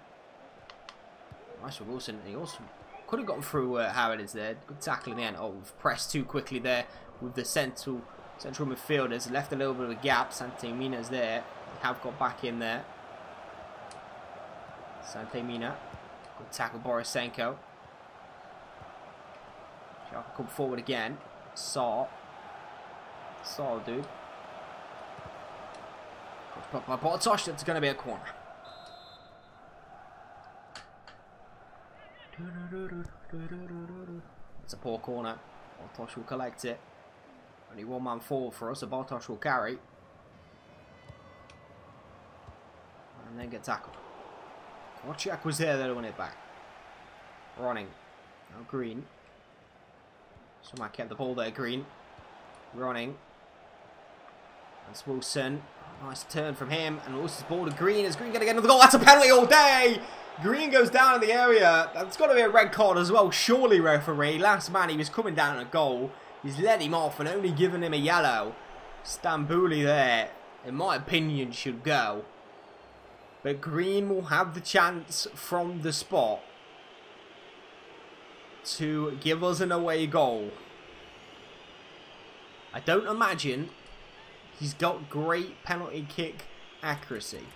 Nice for Wilson. He also could have gotten through Howard is there. Good tackle in the end. Oh, we've pressed too quickly there with the central midfielders. Left a little bit of a gap. Sante Mina's there. They have got back in there. Sante Mina. Good tackle, Borisenko. Shall come forward again. Saw, dude. Blocked by Bartosz. That's going to be a corner. It's a poor corner. Bartosz will collect it. Only one man forward for us, so Bartosz will carry. And then get tackled. Krocek was there, they'll win it back. Running. Now Green. Somehow kept the ball there, Green. Running. That's Wilson. Nice turn from him. And Wilson's ball to Green. Is Green going to get another goal? That's a penalty all day! Green goes down in the area. That's got to be a red card as well. Surely, referee. Last man, he was coming down a goal. He's let him off and only given him a yellow. Stambouli there, in my opinion, should go. But Green will have the chance from the spot to give us an away goal. I don't imagine he's got great penalty kick accuracy.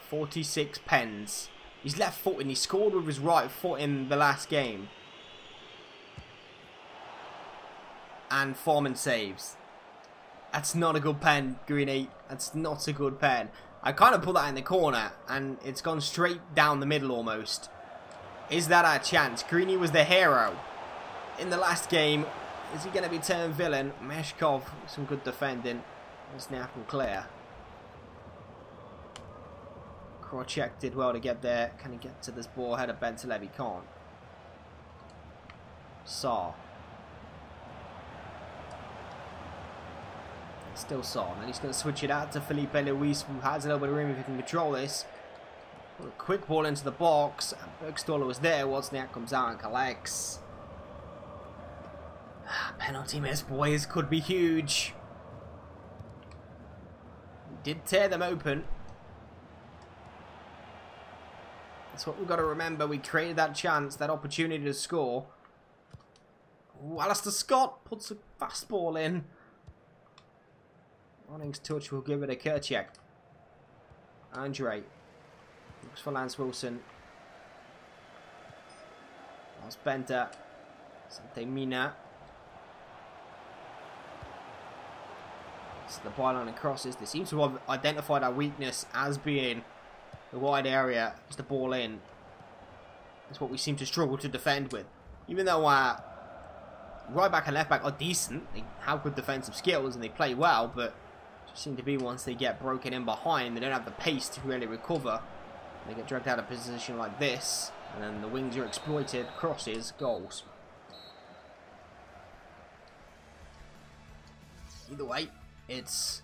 46 pens. He's left footed and he scored with his right foot in the last game. And Foreman saves. That's not a good pen, Greeny. That's not a good pen. I kind of put that in the corner and it's gone straight down the middle almost. Is that our chance? Greeny was the hero in the last game. Is he going to be turned villain? Meshkov, some good defending. Let's now clear. Krocek did well to get there. Can he get to this ball ahead of Bentelev? He can't. Saw. Still Saw. And he's going to switch it out to Felipe Luis, who has a little bit of room if he can control this. Put a quick ball into the box. And Bergstaller was there. Wozniak comes out and collects. Penalty miss, boys. Could be huge. He did tear them open. That's what we've got to remember. We created that chance, that opportunity to score. Ooh, Alistair Scott puts a fast ball in. Roning's touch will give it a Kerchek. Andre. Looks for Lance Wilson. Lars Bender. Sante Mina. It's the byline and crosses. They seem to have identified our weakness as being the wide area. Just the ball in. That's what we seem to struggle to defend with. Even though our right back and left back are decent, they have good defensive skills and they play well, but just seem to be once they get broken in behind, they don't have the pace to really recover. They get dragged out of position like this, and then the wings are exploited, crosses, goals. Either way, it's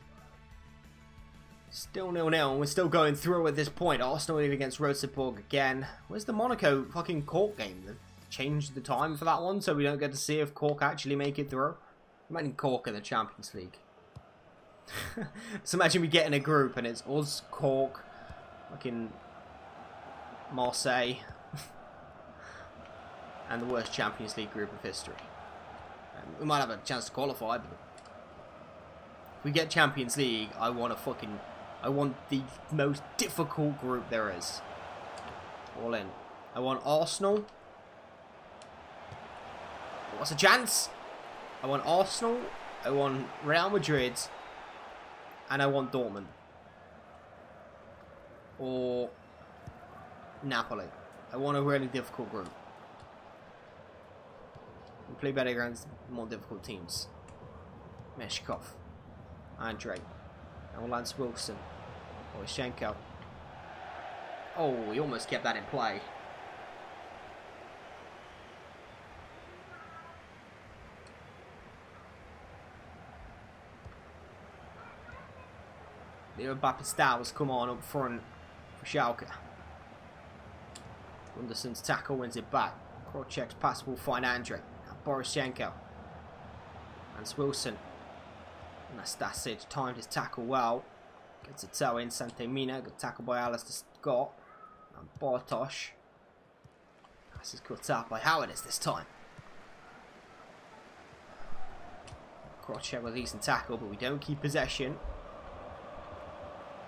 still 0-0, and we're still going through at this point. Arsenal lead against Rosenborg again. Where's the Monaco fucking Cork game? They've changed the time for that one, so we don't get to see if Cork actually make it through. Imagine Cork in the Champions League. So imagine we get in a group and it's us, Cork, fucking Marseille, and the worst Champions League group of history. We might have a chance to qualify, but if we get Champions League, I want the most difficult group there is. All in. I want Arsenal. What's a chance? I want Arsenal. I want Real Madrid. And I want Dortmund. Or Napoli. I want a really difficult group. We play better against more difficult teams. Meshkov. Andre. And Lance Wilson. MrJenk. Oh, he almost kept that in play. The Mbappe Styles come on up front for Schalke. Gunderson's tackle wins it back. Krocek's pass will find Andre. MrJenk. And Wilson. And Stasic timed his tackle well. Gets a toe in. Sante Mina. Good tackle by Alistair Scott. And Bartosz. This is cut out by Howard this time. Krocek with a decent tackle, but we don't keep possession.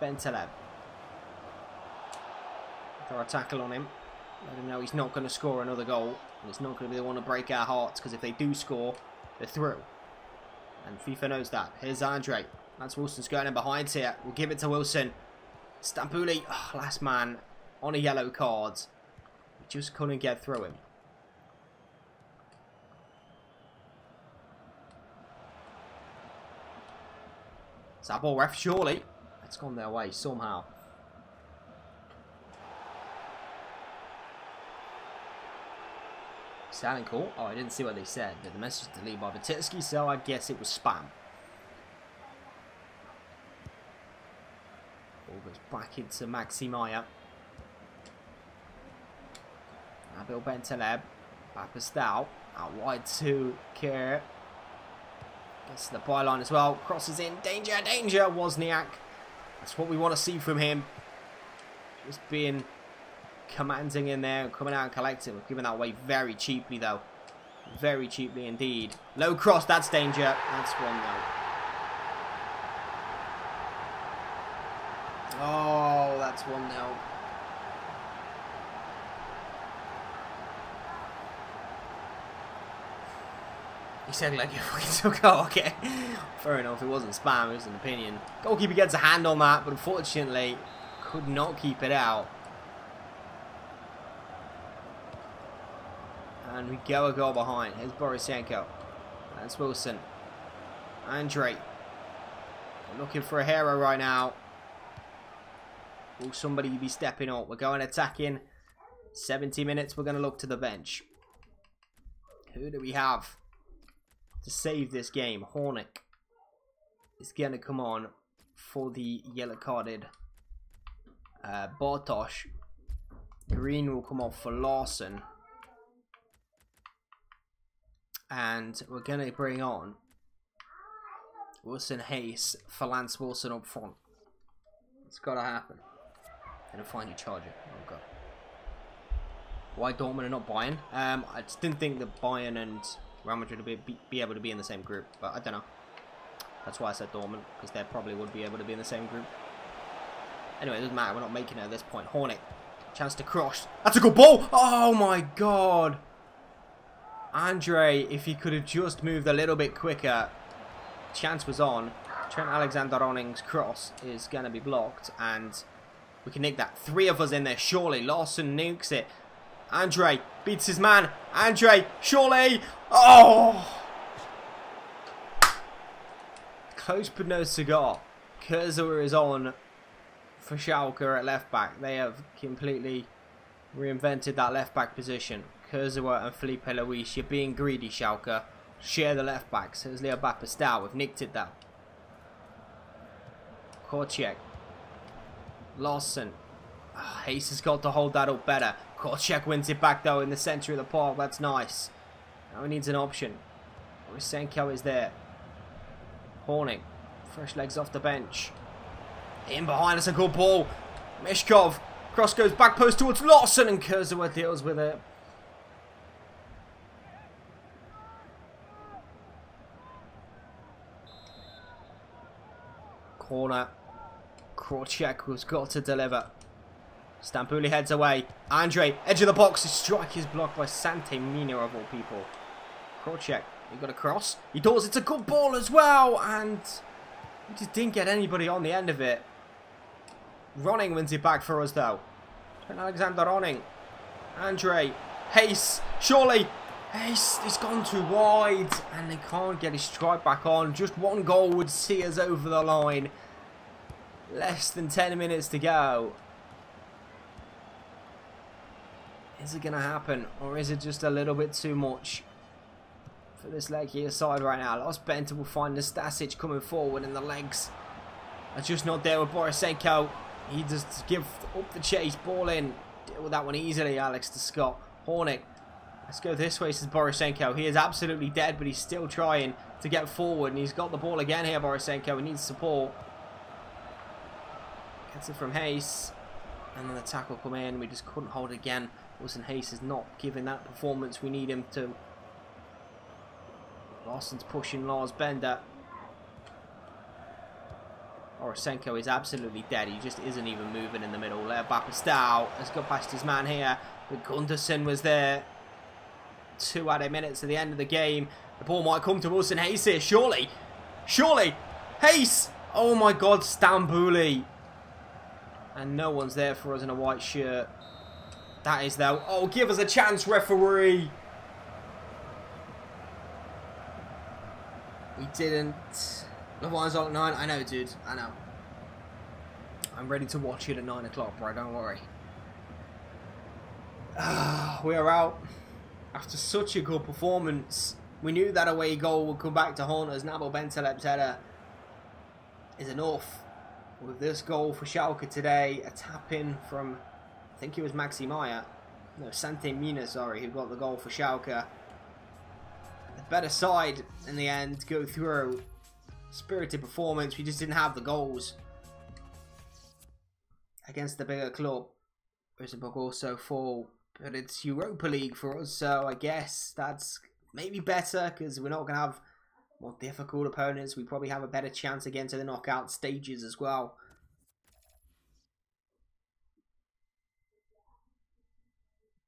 Bentaleb. Throw a tackle on him. Let him know he's not going to score another goal. And it's not going to be the one to break our hearts, because if they do score, they're through. And FIFA knows that. Here's Andre. Lance Wilson's going in behind here. We'll give it to Wilson. Stambouli, last man on a yellow card. We just couldn't get through him. Is that ball ref? Surely. It's gone their way somehow. Sounding cool. Oh, I didn't see what they said. The message deleted by Vititsky, so I guess it was spam. Ball goes back into Maxi Meyer. Nabil Bentaleb. Papastal. Out wide to Kerr. Gets to the byline as well. Crosses in. Danger, danger. Wozniak. That's what we want to see from him. Just being commanding in there and coming out and collecting. We're giving that away very cheaply though. Very cheaply indeed. Low cross, that's danger. That's 1-0. Oh, that's 1-0. He said like it fucking took. Oh, okay. Fair enough, it wasn't spam, it was an opinion. Goalkeeper gets a hand on that, but unfortunately could not keep it out. And we go a goal behind. Here's Borisenko. That's Wilson. Andre. We're looking for a hero right now. Will somebody be stepping up? We're going attacking. 70 minutes, we're going to look to the bench. Who do we have to save this game? Hornick is going to come on for the yellow carded Bartosz. Green will come off for Larson. And we're going to bring on Wilson Hayes for Lance Wilson up front. It's got to happen. Gonna find your charger. Oh god. Why Dortmund and not Bayern? I just didn't think that Bayern and Real Madrid would be able to be in the same group, but I don't know. That's why I said Dortmund, because they probably would be able to be in the same group. Anyway, it doesn't matter. We're not making it at this point. Hornet. Chance to cross. That's a good ball. Oh, my God. Andre, if he could have just moved a little bit quicker. Chance was on. Trent Alexander-Arning's cross is going to be blocked. And we can nick that. 3 of us in there. Surely. Larson nukes it. Andre beats his man. Andre. Surely. Oh. Close but no cigar. Kurzawa is on for Schalke at left back. They have completely reinvented that left back position. Kurzawa and Felipe Luis, you're being greedy, Schalke. Share the left back. Says Leo Bapistao. We've nicked it though. Korczak. Lawson. Oh, Hayes has got to hold that up better. Korczak wins it back though in the centre of the park. That's nice. Now he needs an option. Rysenko is there. Horning. Fresh legs off the bench. In behind us, a good ball. Mishkov. Cross goes back post towards Lawson and Kurzawa deals with it. Corner. Korczak has got to deliver. Stambouli heads away. Andre, edge of the box. His strike is blocked by Sante Mina of all people. Korczak, he got a cross. He does. It's a good ball as well. And we just didn't get anybody on the end of it. Ronning wins it back for us though. Trent Alexander-Arning. Andre. Hayes. Surely. Hayes, he's gone too wide. And they can't get his strike back on. Just one goal would see us over the line. Less than 10 minutes to go. Is it going to happen? Or is it just a little bit too much for this Legia side right now? Lost Benta will find Nastasic coming forward, and the legs are just not there with Borisenko. He just give up the chase, ball in. Deal with that one easily, Alex to Scott. Hornet. Let's go this way, says Borisenko. He is absolutely dead, but he's still trying to get forward, and he's got the ball again here, Borisenko. He needs support. Gets it from Hayes. And then the tackle come in. We just couldn't hold it again. Wilson Hayes is not giving that performance we need him to. Larson's pushing Lars Bender. Borisenko is absolutely dead. He just isn't even moving in the middle. Leo Bapistao has got past his man here. But Gunderson was there. 2 added minutes at the end of the game. The ball might come to Wilson Hayes here. Surely. Surely. Hayes. Oh my God. Stambouli. And no one's there for us in a white shirt. That is though. Oh, give us a chance, referee. We didn't. Levine's on at 9. I know, dude. I know. I'm ready to watch it at 9 o'clock, bro. Don't worry. We are out. After such a good performance. We knew that away goal would come back to haunt us. Nabo Bentaleb's header is enough. With this goal for Schalke today, a tap in from, I think it was Maxi Maya. No, Sante Mina, sorry, who got the goal for Schalke. The better side in the end go through. Spirited performance, we just didn't have the goals against the bigger club. Rosenborg also fall, but it's Europa League for us, so I guess that's maybe better because we're not going to have more difficult opponents. We probably have a better chance again to the knockout stages as well.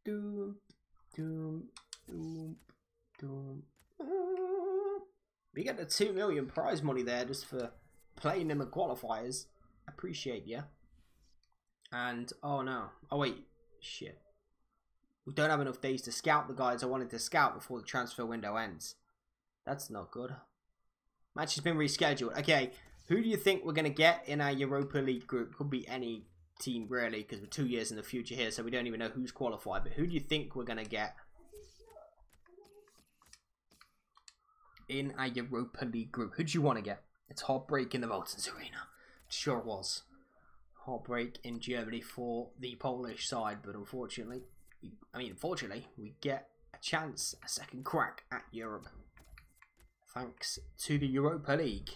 Doom, doom, doom, doom. We get the 2 million prize money there just for playing in the qualifiers. Appreciate ya. And, oh no. Oh wait, shit. We don't have enough days to scout the guys I wanted to scout before the transfer window ends. That's not good. Match has been rescheduled. Okay, who do you think we're going to get in our Europa League group? Could be any team, really, because we're 2 years in the future here, so we don't even know who's qualified. But who do you think we're going to get in our Europa League group? Who do you want to get? It's heartbreak in the Voltons Arena. It sure was. Heartbreak in Germany for the Polish side, but unfortunately, fortunately, we get a chance, a second crack at Europe. Thanks to the Europa League.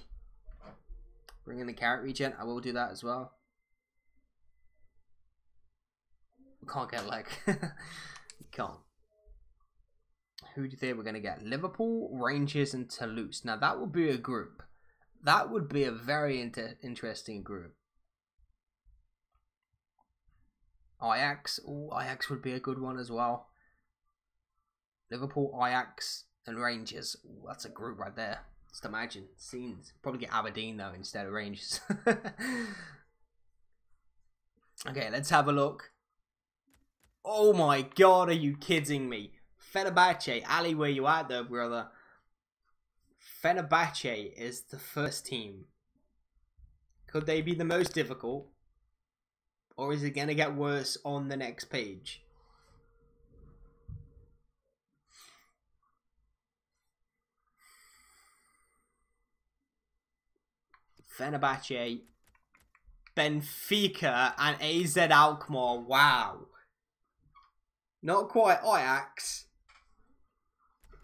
Bring in the carrot regen. I will do that as well. We can't get like... we can't. Who do you think we're going to get? Liverpool, Rangers and Toulouse. Now that will be a group That would be a very interesting group. Ajax. Ooh, Ajax would be a good one as well. Liverpool, Ajax, and Rangers. Ooh, that's a group right there. Just imagine. Scenes. Probably get Aberdeen though instead of Rangers. Okay, let's have a look. Oh my god, are you kidding me? Fenerbahce. Ali, where you at though, brother? Fenerbahce is the first team. Could they be the most difficult? Or is it going to get worse on the next page? Fenerbahce, Benfica, and AZ Alkmaar. Wow. Not quite Ajax.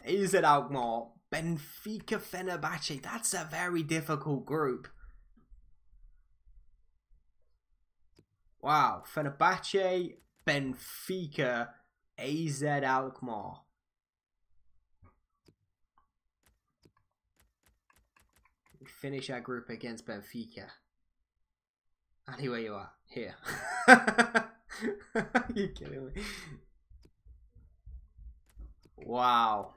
AZ Alkmaar, Benfica, Fenerbahce. That's a very difficult group. Wow. Fenerbahce, Benfica, AZ Alkmaar. We finish our group against Benfica. Ali, where you are? Here. Are you kidding me? Wow.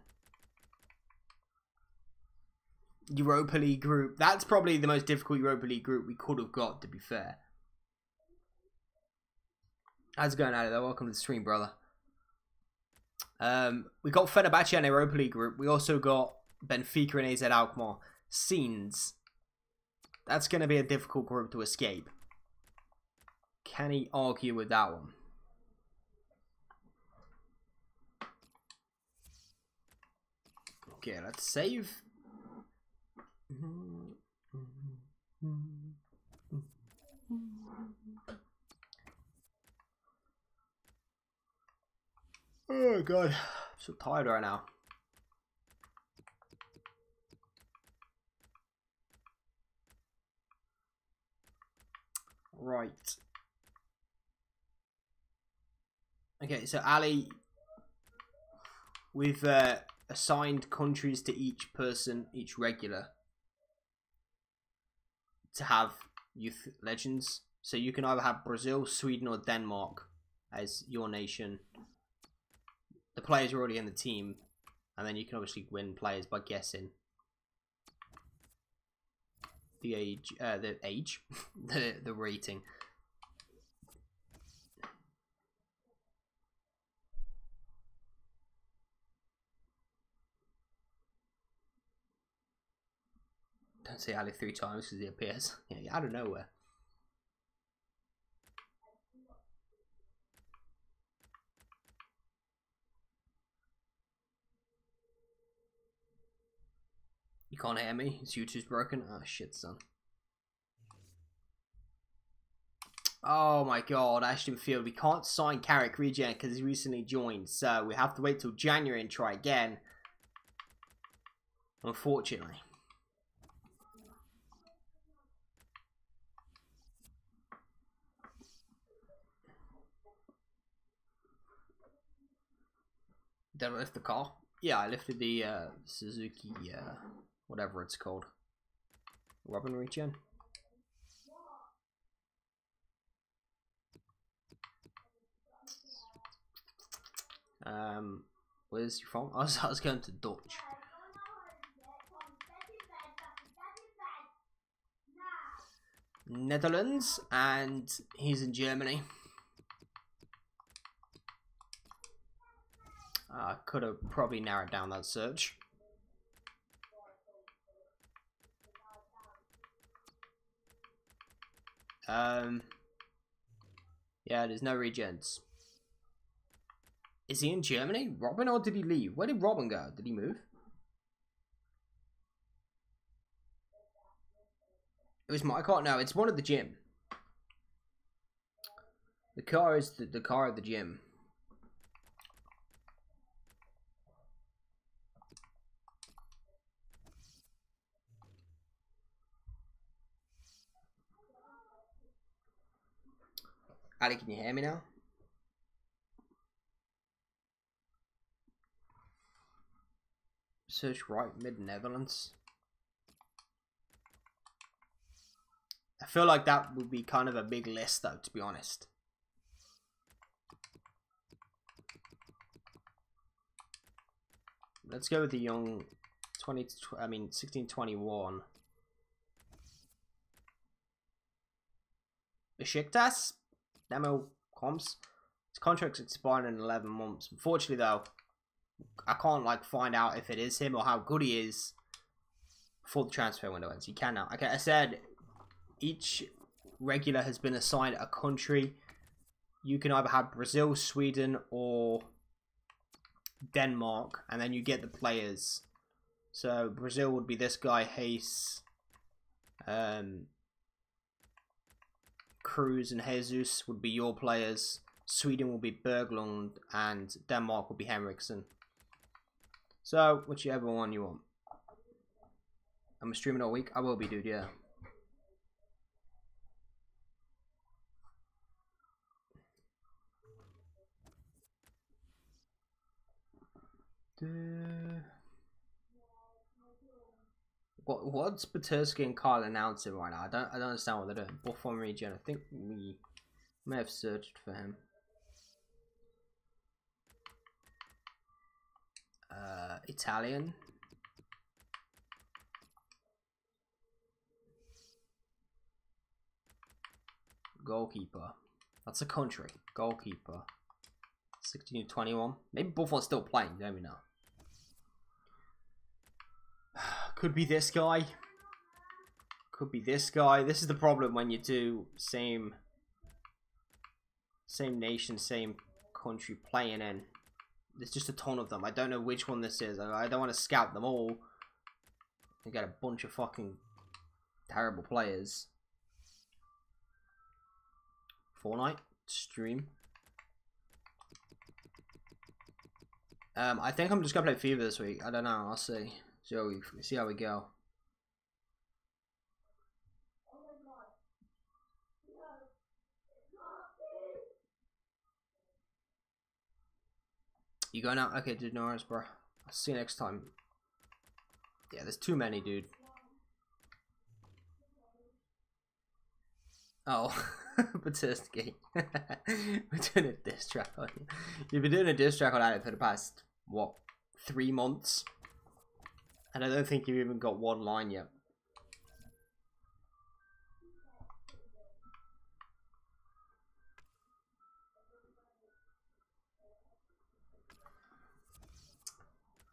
Europa League group. That's probably the most difficult Europa League group we could have got, to be fair. How's it going, Ali? Welcome to the stream, brother. We got Fenerbahce and Europa League group. We also got Benfica and AZ Alkmaar. Scenes. That's going to be a difficult group to escape. Can he argue with that one? Okay, let's save. Oh god, I'm so tired right now. Right. Okay, so Ali, we've assigned countries to each person, each regular, to have youth legends. So you can either have Brazil, Sweden, or Denmark as your nation. The players are already in the team, and then you can obviously win players by guessing the age, the rating. Don't say Ali 3 times because he appears out of nowhere. You can't hear me? His YouTube's broken? Oh shit, son. Oh my god, Ashton Field. We can't sign Carrick Regen because he's recently joined. So we have to wait till January and try again. Unfortunately. Did I lift the car? Yeah, I lifted the Suzuki, whatever it's called. Robin regen. Where's you from? I was going to Dutch. Netherlands, and he's in Germany. I could have probably narrowed down that search. Yeah, there's no regens. Is he in Germany? Robin, or did he leave? Where did Robin go? Did he move? It was my car? No, it's one at the gym. The car is the car at the gym. Ali, can you hear me now? Search right mid Netherlands. I feel like that would be kind of a big list, though, to be honest. Let's go with the young 16-21. Besiktas? Demo comps? His contract's expiring in 11 months. Unfortunately, though, I can't, like, find out if it is him or how good he is before the transfer window ends. You can now. Okay, I said each regular has been assigned a country. You can either have Brazil, Sweden, or Denmark, and then you get the players. So Brazil would be this guy, Hayes, Cruz and Jesus would be your players. Sweden will be Berglund, and Denmark will be Henriksen. So whichever one you want. I'm streaming all week. I will be, dude. Yeah. What's Petersky and Kyle announcing right now? I don't understand what they're doing. Buffon region. I think we may have searched for him. Italian. Goalkeeper. That's a country. Goalkeeper. 16-21. Maybe Buffon's still playing, don't we know? Could be this guy. Could be this guy. This is the problem when you do same nation, same country playing in. There's just a ton of them. I don't know which one this is. I don't want to scout them all. You get a bunch of fucking terrible players. Fortnite stream. I think I'm just gonna play FIFA this week. I don't know. I'll see. See how we go. You going out? Okay, dude. No worries, bro. I'll see you next time. Yeah, there's too many, dude. Oh, Batisky. We're doing a diss track on you. You've been doing a diss track on Adam for the past, what, 3 months? And I don't think you've even got one line yet.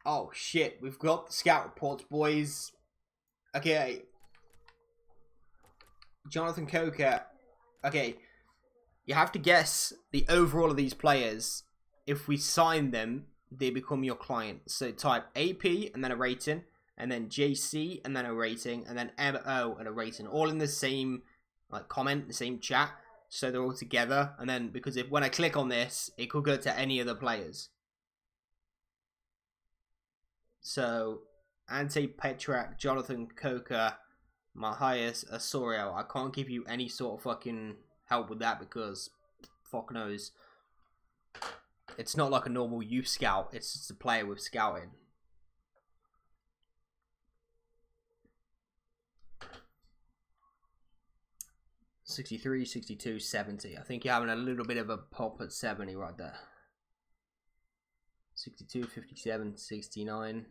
Oh shit, we've got the scout reports, boys. Okay. Jonathan Coker. Okay. You have to guess the overall of these players. If we sign them, they become your client. So type AP and then a rating. And then JC and then a rating. And then MO and a rating. All in the same like comment, the same chat. So they're all together. And then because when I click on this, it could go to any of the players. So, Ante Petrak, Jonathan Coker, Mahias Osorio. I can't give you any sort of fucking help with that because fuck knows. It's not like a normal youth scout. It's just a player with scouting. $63, $62, $70. I think you're having a little bit of a pop at 70 right there. 62, 57, 69.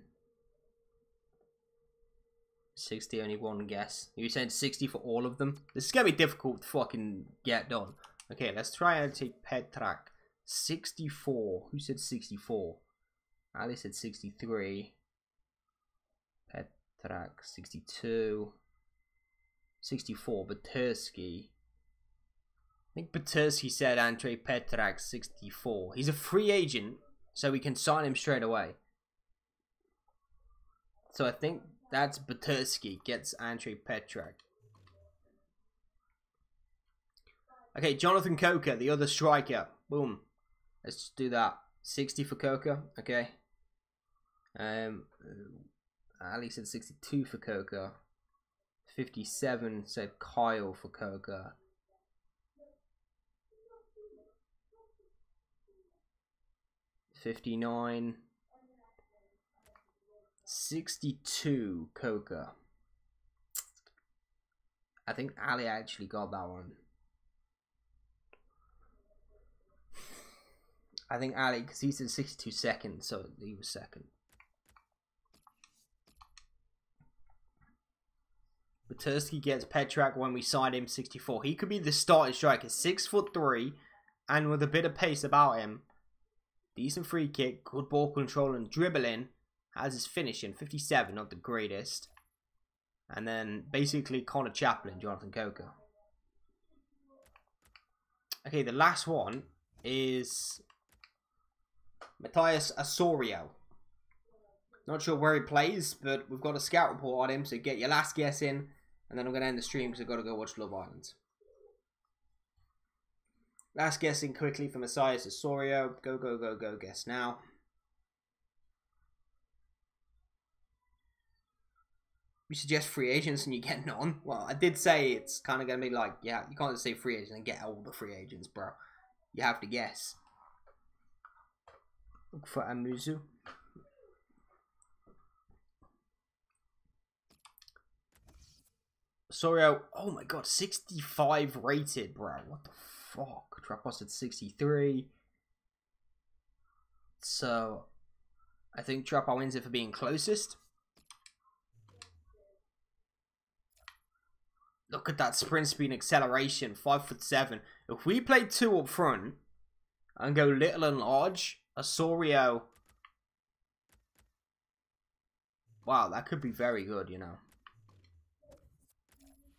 60, only one guess. You said 60 for all of them? This is going to be difficult to fucking get done. Okay, let's try and take Petrak. 64. Who said 64? Ali said 63. Petrak, 62. 64. Batersky. I think Batersky said Andrei Petrak, 64. He's a free agent, so we can sign him straight away. So I think that's Batersky gets Andrei Petrak. Okay, Jonathan Coker, the other striker. Boom. Let's just do that. 60 for Coker. Okay. Ali said 62 for Coker. 57 said Kyle for Coker. 59. 62 Coker. I think Ali actually got that one. I think Ali, because he's in 62 seconds, so he was second. Buturski gets Petrak when we signed him, 64. He could be the starting striker, 6'3", and with a bit of pace about him. Decent free kick, good ball control and dribbling. Has his finishing, 57, not the greatest. And then basically Connor Chaplin, Jonathan Coker. Okay, the last one is Matthias Osorio. Not sure where he plays, but we've got a scout report on him, so get your last guess in. And then I'm going to end the stream because I've got to go watch Love Island. Last guessing quickly for Matthias Osorio. Go, go, go, go, guess now. You suggest free agents and you get none. Well, I did say it's kind of going to be like, yeah, you can't just say free agents and get all the free agents, bro. You have to guess. Look for Amuzu. Osorio, oh my god, 65 rated, bro. What the fuck? Trapos at 63. So, I think Trapo wins it for being closest. Look at that sprint speed and acceleration, 5'7". If we play 2 up front and go little and large, Osorio, wow, that could be very good, you know.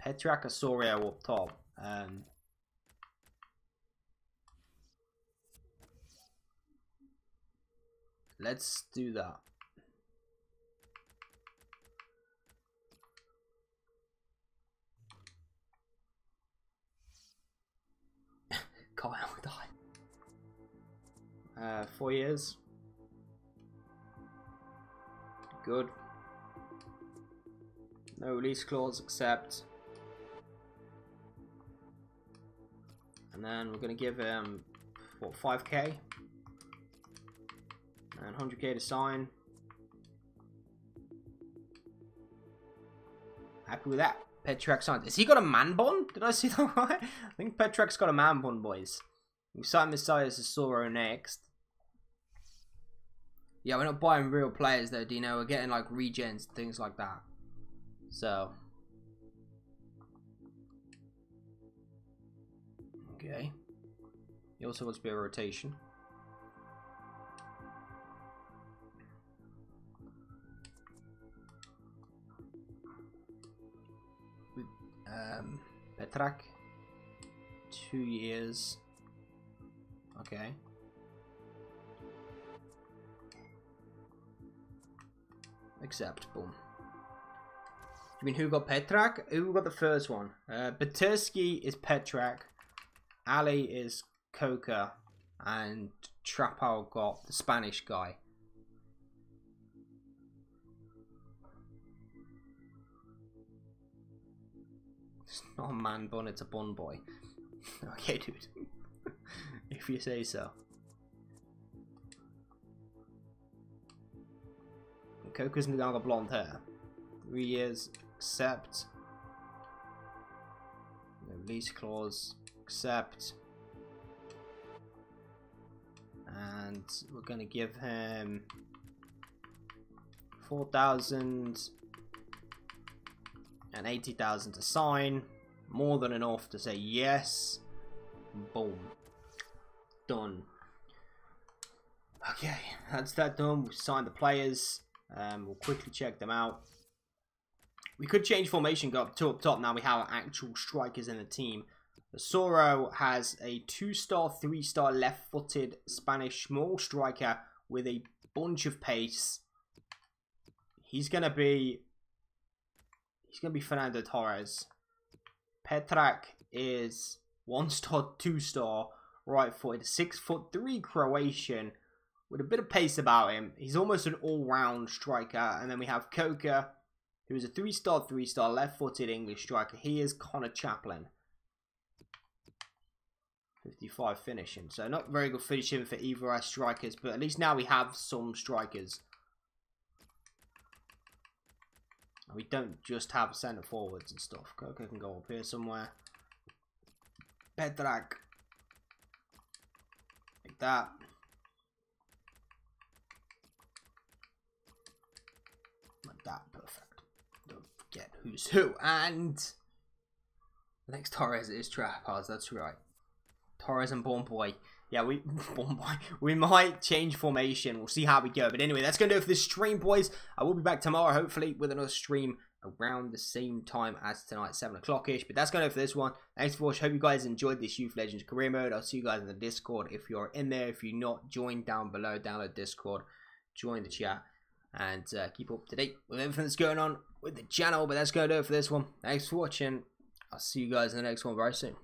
Petrak, Osorio up top. Let's do that. Kyle died. 4 years. Good. No release clause, accept. And then we're going to give him, what, 5k? And 100k to sign. Happy with that. Petrak signed. Has he got a man bun? Did I see that right? I think Petrak's got a man bun, boys. We sign Messias Soro next. Yeah, we're not buying real players though, Dino. We're getting like regens and things like that. So. Okay. He also wants to be a rotation. Petrak. 2 years. Okay. Accept. Boom. You mean who got Petrak? Who got the first one? Buturski is Petrak. Ali is Coca. And Trapo got the Spanish guy. It's not a man bun, it's a bun boy. Okay, dude. If you say so. Coca's now got blonde hair. 3 years, accept. Release clause, accept. And we're gonna give him 4,000 and 80,000 to sign. More than enough to say yes. Boom. Done. Okay, that's that done. We signed the players. We'll quickly check them out. We could change formation, go up 2 up top. Now we have actual strikers in the team. Soro has a 2-star, 3-star left-footed Spanish small striker with a bunch of pace. He's gonna be Fernando Torres. Petrak is 1-star, 2-star, right-footed, 6'3" Croatian with a bit of pace about him. He's almost an all-round striker. And then we have Coca, who is a 3-star, 3-star left-footed English striker. He is Connor Chaplin. 55 finishing. So not very good finishing for either our strikers, but at least now we have some strikers. We don't just have centre forwards and stuff. Coco can go up here somewhere. Pedrag. Like that. Like that. Perfect. Don't forget who's who. And the next Torres is Trappers. That's right. Torres and Born Boy. Yeah, we might change formation. We'll see how we go. But anyway, that's going to do it for this stream, boys. I will be back tomorrow, hopefully, with another stream around the same time as tonight, 7 o'clock-ish. But that's going to do it for this one. Thanks for watching. Hope you guys enjoyed this Youth Legends career mode. I'll see you guys in the Discord if you're in there. If you're not, join down below. Download Discord. Join the chat. And keep up to date with everything that's going on with the channel. But that's going to do it for this one. Thanks for watching. I'll see you guys in the next one very soon.